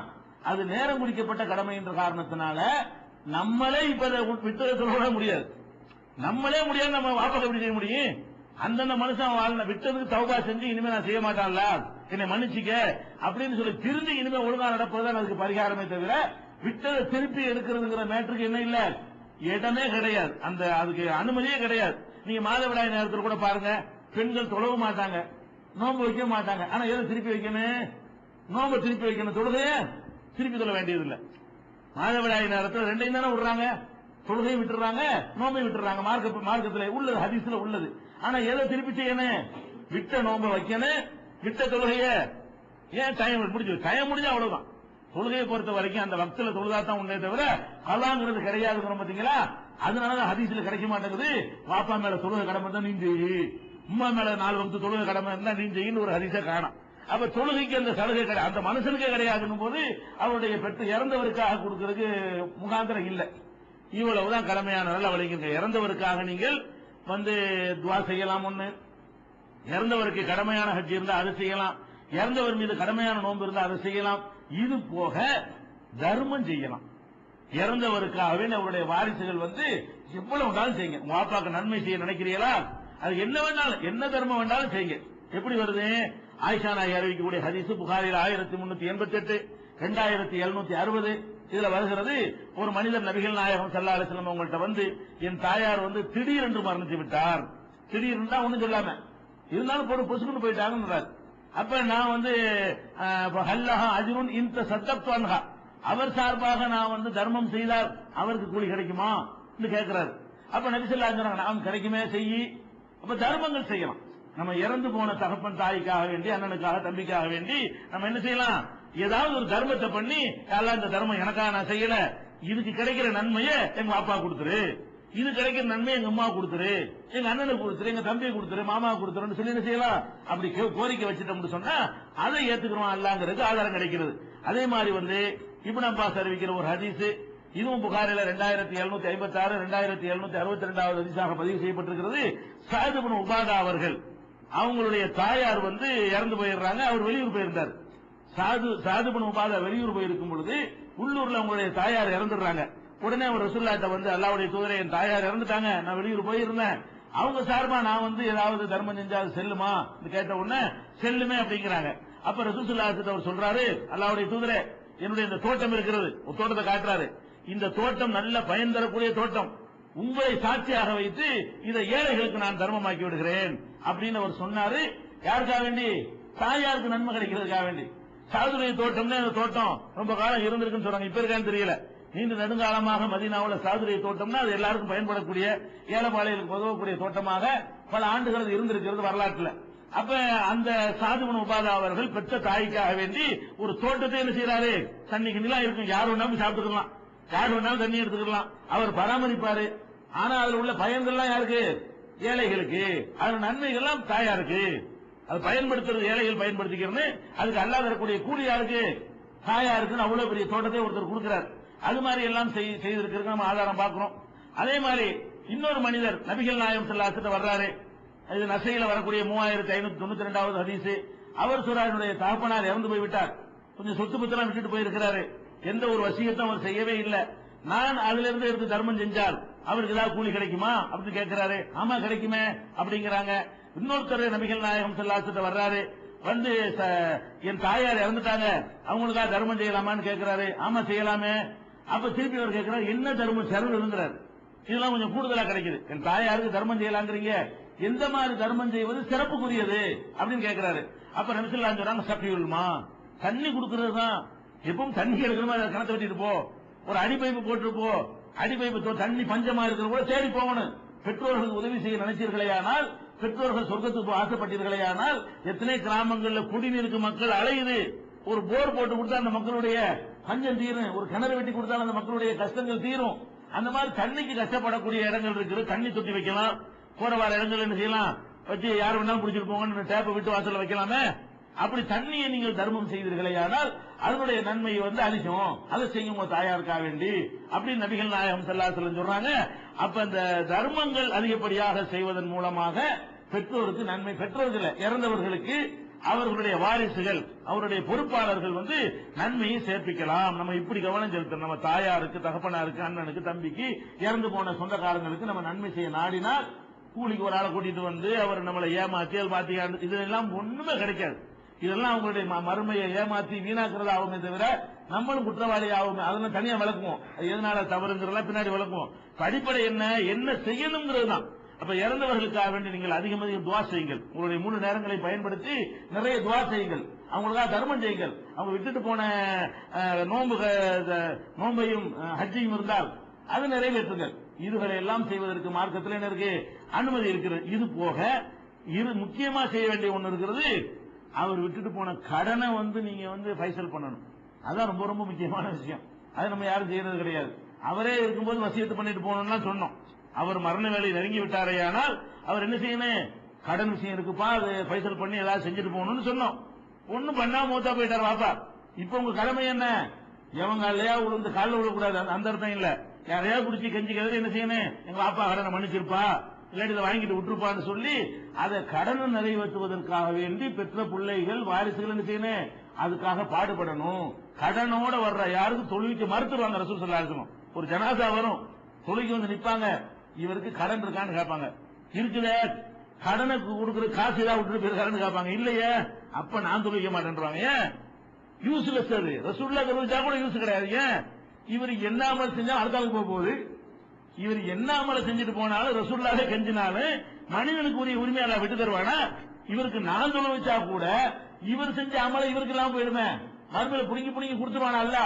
அது நேரம் குறிக்கப்பட்ட கடமை என்ற காரணத்தினால நம்மளே இப்ப விட்டு சொல்ல முடியாது. நம்மளே முடியாது, நம்ம வாப்பா எப்படி செய்ய முடியும்? அந்தந்த மனுஷன் வாழ்ந்த விட்டதுக்கு தௌபா செஞ்சு இனிமே நான் செய்ய மாட்டான்ல, என்னை மன்னிச்சுக்க அப்படின்னு சொல்லி திரும்பி இனிமே ஒழுங்கா நடப்பதுதான் அதுக்கு பரிகாரமே தவிர விட்டதை திருப்பி எடுக்கிறதுங்கிற மேட்டருக்கு என்ன இல்ல, இடமே கிடையாது. அந்த அதுக்கு அனுமதியே கிடையாது. நீங்க மாதவிடாய் நேரத்தில் கூட பாருங்க, பெண்கள் தொழவும் மாட்டாங்க, நோன்பு வைக்க மாட்டாங்க. ஆனா எதை திருப்பி வைக்கணும்? நோன்பு திருப்பி வைக்கணும், தொழுகைய திருப்பி சொல்ல வேண்டியதில்லை. மாதவிடாய் நேரத்தில் ரெண்டையும் தானே விடுறாங்க, தொழுகையை விட்டுறாங்க, நோம்பை விட்டுறாங்க. மார்க்கத்தில் உள்ளது, ஹதீஸ்ல உள்ளது. ஆனா எதை திருப்பி செய்யணும்? விட்ட நோம்பை வைக்கணும், விட்ட தொழுகைய ஏன் டைம் முடிஞ்சு, டைம் முடிஞ்சா அவ்வளவுதான். தொழுகையை பொறுத்த வரைக்கும் அந்த வக்தில தொழுதாத்தான் உண்டே தவிர கலாங்கிறது கிடையாது. பாத்தீங்களா? அதனாலதான் ஹதீஸ்ல கிடைக்க மாட்டேங்குது. வாப்பா மேல தொழுகை கடமை தான் நீ செய்யி, உம்மா மேல 4 வக்து தொழுகை கடமை இருந்தா நீ செய்யின்னு ஒரு ஹதீஸை காணும். அப்ப தொழுகைக்கு அந்த சலுகை கிடையாது, அந்த மனுஷனுக்கே கிடையாதுன்னு போது அவருடைய பெற்று இறந்தவருக்காக கொடுக்கறதுக்கு முகாந்திரம் இல்லை. இவ்வளவுதான் கடமையான நல்ல வழிங்க. இறந்தவருக்காக நீங்கள் வந்து துவா செய்யலாம். ஒண்ணு, இறந்தவருக்கு கடமையான ஹஜ் இருந்தா அதை செய்யலாம், இறந்தவர் மீது கடமையான நோன்பு இருந்தா அதை செய்யலாம். இது போக தர்மம் செய்யலாம். இறந்தவருக்காகவே அவருடைய வாரிசுகள் வந்து எவ்வளவு வேணாலும் செய்யுங்க. உங்க வாப்பாக்கு நன்மை செய்ய நினைக்கிறீங்களா, அது என்ன வேணாலும், என்ன தர்மம் வேண்டாலும் செய்யுங்க. எப்படி வருது? ஆயிஷா நாயகி அறிவிக்கக்கூடிய ஹதீஸ் புகாரில் 1388, 2760 இதுல வருகிறது. ஒரு மனிதர் நபிகள் நாயகம் ஸல்லல்லாஹு அலைஹி வஸல்லம் அவங்கள்ட்ட வந்து, என் தாயார் வந்து திடீரென்று மரணித்து விட்டார். திடீர்னு தான் ஒண்ணும் சொல்லாம இருந்தாலும் போட்டு பொசுக்குன்னு போயிட்டாங்கன்றார். அப்ப நான் வந்து ஹல்லஹா அஜ்ருன் இன்த சத்தப்து அன்ஹா, அவர் சார்பாக நான் வந்து தர்மம் செய்தால் அவருக்கு கூலி கிடைக்குமா என்று கேட்கிறார். அப்ப நபி ஸல்லல்லாஹு அலைஹி வஸல்லம் நாம் கிடைக்குமே செய்யி. அப்ப தர்மங்கள் செய்யலாம். நம்ம இறந்து போன தகப்பன் தாய்க்காக வேண்டி, அண்ணனுக்காக, தம்பிக்காக வேண்டி நம்ம என்ன செய்யலாம், ஏதாவது ஒரு தர்மத்தை பண்ணி, அல்லாஹ் இந்த தர்மம் எனக்காக நான் செய்யல, இதுக்கு கிடைக்கிற நன்மையை எங்க அப்பா கொடுத்துரு, இது கிடைக்கிற நன்மை எங்க அம்மா கொடுத்துரு, எங்க அண்ணனுக்கு கொடுத்துரு, எங்க தம்பியை கொடுத்துரு, மாமா கொடுத்துருன்னு சொல்லி என்ன செய்யலாம். அப்படி கோரிக்கை வச்சுட்டோம்னு சொன்னா அதை ஏத்துக்கிறோம் அல்லாங்கிறதுக்கு ஆதாரம் கிடைக்கிறது. அதே மாதிரி வந்து இப்னு அப்பாஸ் அறிவிக்கிற ஒரு ஹதீஸ், இதுவும் புகாரில 2756, 2762 ஹதீஸாக பதிவு செய்யப்பட்டிருக்கிறது. சஅத் இப்னு உபாதா அவர்கள், அவங்களுடைய தாயார் வந்து இறந்து போயிடுறாங்க. அவர் வெளியூர் போயிருந்தார். சஅத் இப்னு உபாதா வெளியூர் போயிருக்கும் பொழுது உள்ளூர்ல அவங்களுடைய தாயார் இறந்துடுறாங்க. உடனே அவர் ரசூலுல்லாஹ்ட்ட வந்து, அல்லாஹ்வுடைய தூதரே, என் தாயார் இறந்துட்டாங்க, நான் வெளியூர் போயிருந்தேன், அவங்க சார்பா நான் வந்து ஏதாவது தர்மம் செஞ்சா அது செல்லுமா கேட்ட உடனே செல்லுமே அப்படிங்கிறாங்க. அப்ப ரசூலுல்லாஹ் அவர் சொல்றாரு, அல்லாஹ்வுடைய தூதரே, என்னுடைய இந்த தோட்டம் இருக்கிறது, ஒரு தோட்டத்தை காட்டுறாரு, இந்த தோட்டம் நல்ல பயன் தரக்கூடிய தோட்டம், உங்களை சாட்சியாக வைத்து இதை ஏழைகளுக்கு நான் தர்மமாக்கி விடுகிறேன் அப்படின்னு அவர் சொன்னாரு. யாருக்காக வேண்டி? தாயாருக்கு நன்மை கிடைக்கிறதுக்காக வேண்டி. சாதுடைய தோட்டம்னு அந்த தோட்டம் ரொம்ப காலம் இருந்திருக்குன்னு சொல்றாங்க, இப்ப இருக்கான்னு தெரியல. நீண்ட நெடுங்காலமாக மதீனாவுல சாதுடைய தோட்டம்னா அது எல்லாருக்கும் பயன்படக்கூடிய, ஏழைப்பாளைகளுக்கு உதவக்கூடிய தோட்டமாக பல ஆண்டுகள் இருந்திருக்கிறது வரலாற்றுல. அப்ப அந்த சஅத் இப்னு உபாதா அவர்கள் பெற்ற தாய்க்காக வேண்டி ஒரு தோட்டத்தை என்ன செய்யறாரு, தண்ணிக்கு நிலா இருக்கும், யார் வேணாலும் சாப்பிட்டுக்கலாம், யார் வேணாலும் தண்ணி எடுத்துக்கலாம், அவர் பராமரிப்பாரு. ஆனா அதுல உள்ள பயன்கள்லாம் யாருக்கு? ஏழைகளுக்கு. அதுல நன்மைகள்லாம் தாயாருக்கு. அது பயன்படுத்துறது ஏழைகள் பயன்படுத்திக்கிறது, அதுக்கு அல்லாஹ் தரக்கூடிய கூலி யாருக்கு? தாயாருக்கு. அவ்வளவு பெரிய தோட்டத்தை ஒருத்தர் கொடுக்கிறார். அது மாதிரி எல்லாம் செய்திருக்கிறது நம்ம ஆதாரம் பார்க்கிறோம். அதே மாதிரி இன்னொரு மனிதர் நபிகள் நாயகம் ஸல்லல்லாஹு அலைஹி வஸல்லம் வர்றாரு. இது நசையில வரக்கூடிய 3592 ஹதீஸ். அவர் சொல்றார், என்னுடைய தகப்பனார் இறந்து போய்விட்டார், கொஞ்சம் சொத்து பத்தெல்லாம் விட்டுட்டு போயிருக்கிறாரு, எந்த ஒரு வசியத்தும் அவர் செய்யவே இல்லை, நான் அதுல இருந்து எடுத்து தர்மம் செஞ்சால் அவருக்கு ஏதாவது கூலி கிடைக்குமா அப்படின்னு கேட்கிறாரு. ஆமா கிடைக்குமே அப்படிங்கிறாங்க. இன்னொருத்தர் நபிகள் நாயகம் ஸல்லல்லாஹு அலைஹி வஸல்லம் வர்றாரு, வந்து என் தாயார் இறந்துட்டாங்க, அவங்களுக்காக தர்மம் செய்யலாமான்னு கேட்கிறாரு. ஆமா செய்யலாமே. அப்ப திருப்பி அவர் கேட்கிறார், என்ன தர்மம் செலவு இருக்கிறார், இதெல்லாம் கொஞ்சம் கூடுதலா கிடைக்குது, என் தாயாருக்கு தர்மம் செய்யலாங்கிறீங்க, எந்த மாதிரி தர்மம் செய்வது சிறப்புக்குரியது அப்படின்னு கேட்கிறாரு. அப்ப நபி ஸல்லல்லாஹு அலைஹி வஸல்லம் சஃபியுல்மா, தண்ணி கொடுக்கிறது தான். எப்பவும் தண்ணி எடுக்கிற மாதிரி கணத்தை வெட்டிட்டு போ, ஒரு அடிப்பைப்பு போட்டு போ, அடிப்பைப்பு தண்ணி பஞ்சமா இருக்கிற கூட தேடி போகணும். பெற்றோர்களுக்கு உதவி செய்ய நினைச்சீர்களேயானால், பெற்றோர்கள் சொர்க்கத்துக்கு ஆசைப்பட்டீர்களேயானால், எத்தனை கிராமங்கள்ல குடிநீருக்கு மக்கள் அலையுது. ஒரு போர் போட்டு கொடுத்தா அந்த மக்களுடைய பஞ்சம் தீரும், ஒரு கிணறு வெட்டி கொடுத்தால் அந்த மக்களுடைய கஷ்டங்கள் தீரும். அந்த மாதிரி தண்ணிக்கு கஷ்டப்படக்கூடிய இடங்கள் இருக்குது, தண்ணி தொட்டி வைக்கலாம். போற வர இடங்கள் என்ன செய்யலாம், வச்சு யார் வேணாலும் குடிச்சிட்டு போங்கன்னு டேப்பை விட்டு வாசல்ல வைக்கலாமே. அப்படி தண்ணியை நீங்கள் தர்மம் செய்தீர்களேயானால் அதனுடைய நன்மை அதிகம். அதை செய்யும் உங்க தாயாருக்காக வேண்டி அப்படின்னு நபிகள் நாயகம் ஸல்லல்லாஹு அலைஹி வஸல்லம் சொல்றாங்க. அப்ப இந்த தர்மங்கள் அதிகப்படியாக செய்வதன் மூலமாக பெற்றோருக்கு நன்மை. பெற்றோர்கள் இறந்தவர்களுக்கு அவர்களுடைய வாரிசுகள், அவருடைய பொறுப்பாளர்கள் நன்மையை சேர்ப்பிக்கலாம். நம்ம இப்படி கவனம் செலுத்தணும். நம்ம தாயாருக்கு, தகப்பனாருக்கு, அண்ணனுக்கு, தம்பிக்கு, இறந்து போன சொந்தக்காரங்களுக்கு நம்ம நன்மை செய்ய நாடினால், கூலிக்கு ஒரு ஆளை கூட்டிட்டு அவர் நம்மளை ஏமாத்தி இதெல்லாம் ஒண்ணுமே கிடைக்காது. இதெல்லாம் அவங்களுடைய மறுமையை ஏமாத்தி வீணாக்குறது ஆகுமே தவிர நம்மளும் குற்றவாளி ஆகும். அதெல்லாம் தனியா விளக்குவோம், எதனால தவறுங்கிறதெல்லாம் பின்னாடி விளக்குவோம். அடிப்படை என்ன செய்யணுங்கிறது தான். அப்ப இறந்தவர்களுக்காக வேண்டி நீங்கள் அதிகம் துவா செய்யுங்கள். உங்களுடைய 3 நேரங்களை பயன்படுத்தி நிறைய துவா செய்யுங்கள். அவங்களுக்காக தர்மம் செய்யுங்கள். அவங்க விட்டுட்டு போன நோம்பையும் ஹஜ்ஜையும் இருந்தால் அது நிறைவேற்றுங்கள். இதுகளை எல்லாம் செய்வதற்கு மார்க்கத்தில் என்ன இருக்கு, அனுமதி இருக்கிறது. இது போக முக்கியமா செய்ய வேண்டிய ஒண்ணு இருக்கிறது, அவர் விட்டுட்டு போன கடனை நீங்க பைசல் பண்ணணும். அதான் ரொம்ப ரொம்ப முக்கியமான விஷயம். அது நம்ம யாரும் செய்யறது கிடையாது. அவரே இருக்கும்போது வசியத்து பண்ணிட்டு போகணும்னா சொன்னோம். அவர் மரண வேலை நெருங்கி விட்டாரேயானால் அவர் என்ன செய்யணும், கடன் விஷயம் இருக்குப்பா, அது பைசல் பண்ணி ஏதாவது செஞ்சுட்டு போகணும்னு சொன்னோம். ஒண்ணும் பண்ணாம மூத்தா போயிட்டார் வாப்பா. இப்ப உங்க கடமை என்ன, எவங்க இல்லையா உளுந்து காலில் விழக்கூடாது, அந்த அர்த்தம் இல்ல. யாரையா குடிச்சு கெஞ்சிக்கிறது என்ன செய்யணும், எங்க அப்பா கடனை மன்னிச்சிருப்பா, இல்லாட்டி இதை வாங்கிட்டு விட்டுருப்பான்னு சொல்லி அதை கடனை நிறைவேற்றுவதற்காக வேண்டி பெற்ற பிள்ளைகள், வாரிசுகள் என்ன செய்யணும், அதுக்காக பாடுபடணும். கடனோட வர்ற யாருக்கு தொழுவிக்க மறுத்துருவாங்க. ரசூல் ஸல்லல்லாஹு அலைஹி வஸல்லம் ஒரு ஜனாசா வரும், தொழுகி நிப்பாங்க, இவருக்கு கடன் இருக்கான்னு கேட்பாங்க. இருக்குதே, கடனுக்கு கொடுக்குற காசு ஏதாவது விட்டுட்டு போயிருக்காருன்னு கேட்பாங்க. இல்லையே, அப்ப நான் தொழுவிக்க மாட்டேன்றாங்க. ஏன் யூஸ்லெஸ், அது ரசூலுல்லாஹ் தொழுவிச்சா கூட யூஸ் கிடையாது. ஏன் இவர் என்ன அமல் செஞ்சா அடுத்தாளுக்கு போக போகுது, இவர் என்ன அமலை செஞ்சுட்டு போனாலும் ரசூலுல்லாஹே கெஞ்சினாலும் மனிதனுக்கு உரிய உரிமையாளர் விட்டு தருவானா? இவருக்கு நான் தொழ வச்சா கூட இவர் செஞ்ச அமலை இவருக்கு இல்லாம போயிருமே, மறுமையில புடுங்கி கொடுத்துருவானா? அல்ல,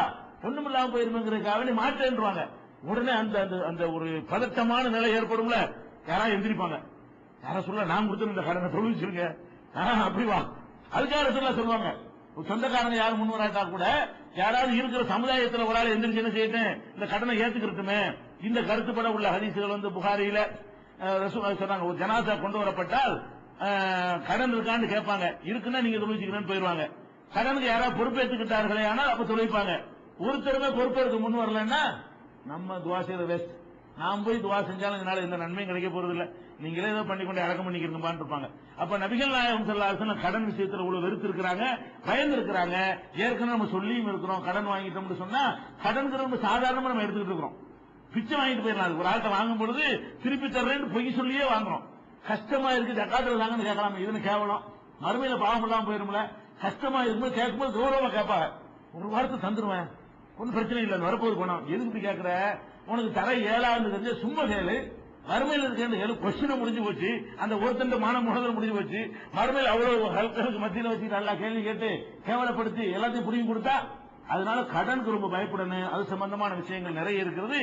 ஒண்ணும் இல்லாம போயிருமேங்கிறதுக்காக மாற்றேன்றாங்க. உடனே அந்த அந்த ஒரு பதட்டமான நிலை ஏற்படும்ல, யாராவது எந்திரிப்பாங்க, யாரா சொல்ல நான் கொடுத்துருந்த கடனை தொழுவிச்சிருங்க, அப்படி வா, அதுக்காக சொல்லுவாங்க. சொந்தக்காரங்க யாரும் முன்வராட்டா கூட யாராவது இருக்கிற சமுதாயத்தில் ஒரு ஆள் எந்திரிச்சு என்ன செய்யட்டும், இந்த கடனை ஏத்துக்கிறதுமே. இந்த கருத்துப்பட உள்ள ஹதீசுகள் புகாரியில சொன்னாங்க, ஒரு ஜனாசா கொண்டு வரப்பட்டால் கடன் இருக்கான்னு கேட்பாங்க, இருக்குன்னா நீங்க தொழுவிச்சுக்கிறேன்னு போயிருவாங்க. கடனுக்கு யாராவது பொறுப்பேற்றுக்கிட்டார்களே ஆனால் அப்ப தொழிப்பாங்க. ஒருத்தருமே பொறுப்பேற்க முன் வரலன்னா நம்ம துவா செய்யற வேஸ்ட். நாம் போய் துவா செஞ்சாலும் இதனால எந்த நன்மையும் கிடைக்க போறது இல்ல, நீங்களே ஏதோ பண்ணிக்கொண்டு அடக்கம் பண்ணிக்கிறீங்கன்னு இருப்பாங்க. அப்ப நபிகள் நாயகம் ஸல்லல்லாஹு அலைஹி வஸல்லம் கடன் விஷயத்துல இவ்வளவு வெறுத்து இருக்கிறாங்க, பயந்து இருக்கிறாங்க. ஏற்கனவே நம்ம சொல்லியும் இருக்கிறோம், கடன் வாங்கிட்டோம்னு சொன்னா கடன்கிற சாதாரணமா நம்ம எடுத்துக்கிட்டு இருக்கிறோம். பிச்சை வாங்கிட்டு போயிடலாம். ஒரு ஆள்கிட்ட வாங்கும் பொழுது திருப்பி தர்றேன்னு பொய் சொல்லியே வாங்குறோம். கஷ்டமா இருக்கு ஜக்காத்துல தாங்கன்னு கேட்கலாம், இதுன்னு கேவலம். மறுமையில பாவம் இல்லாம போயிரும்ல. கஷ்டமா இருக்கும்போது கேட்கும்போது கௌரவமா கேட்பாங்க, ஒரு வாரத்தை தந்துருவேன், ஒன்னும் பிரச்சனை இல்லை, வரப்போது போனோம், எதுக்கு கேட்கிற, உனக்கு தர 7வது தெரிஞ்ச சும்மா கேளு, மறுமையில் இருக்க கொஸ்டின் முடிஞ்சு போச்சு, அந்த ஒருத்தன் மான முகதல் முடிஞ்சு போச்சு. மறுமையில் அவ்வளவு ஹல்களுக்கு மத்தியில வச்சு நல்லா கேள்வி கேட்டு கேவலப்படுத்தி எல்லாத்தையும் புரிஞ்சு கொடுத்தா, அதனால கடனுக்கு ரொம்ப பயப்படணும். அது சம்பந்தமான விஷயங்கள் நிறைய இருக்கிறது.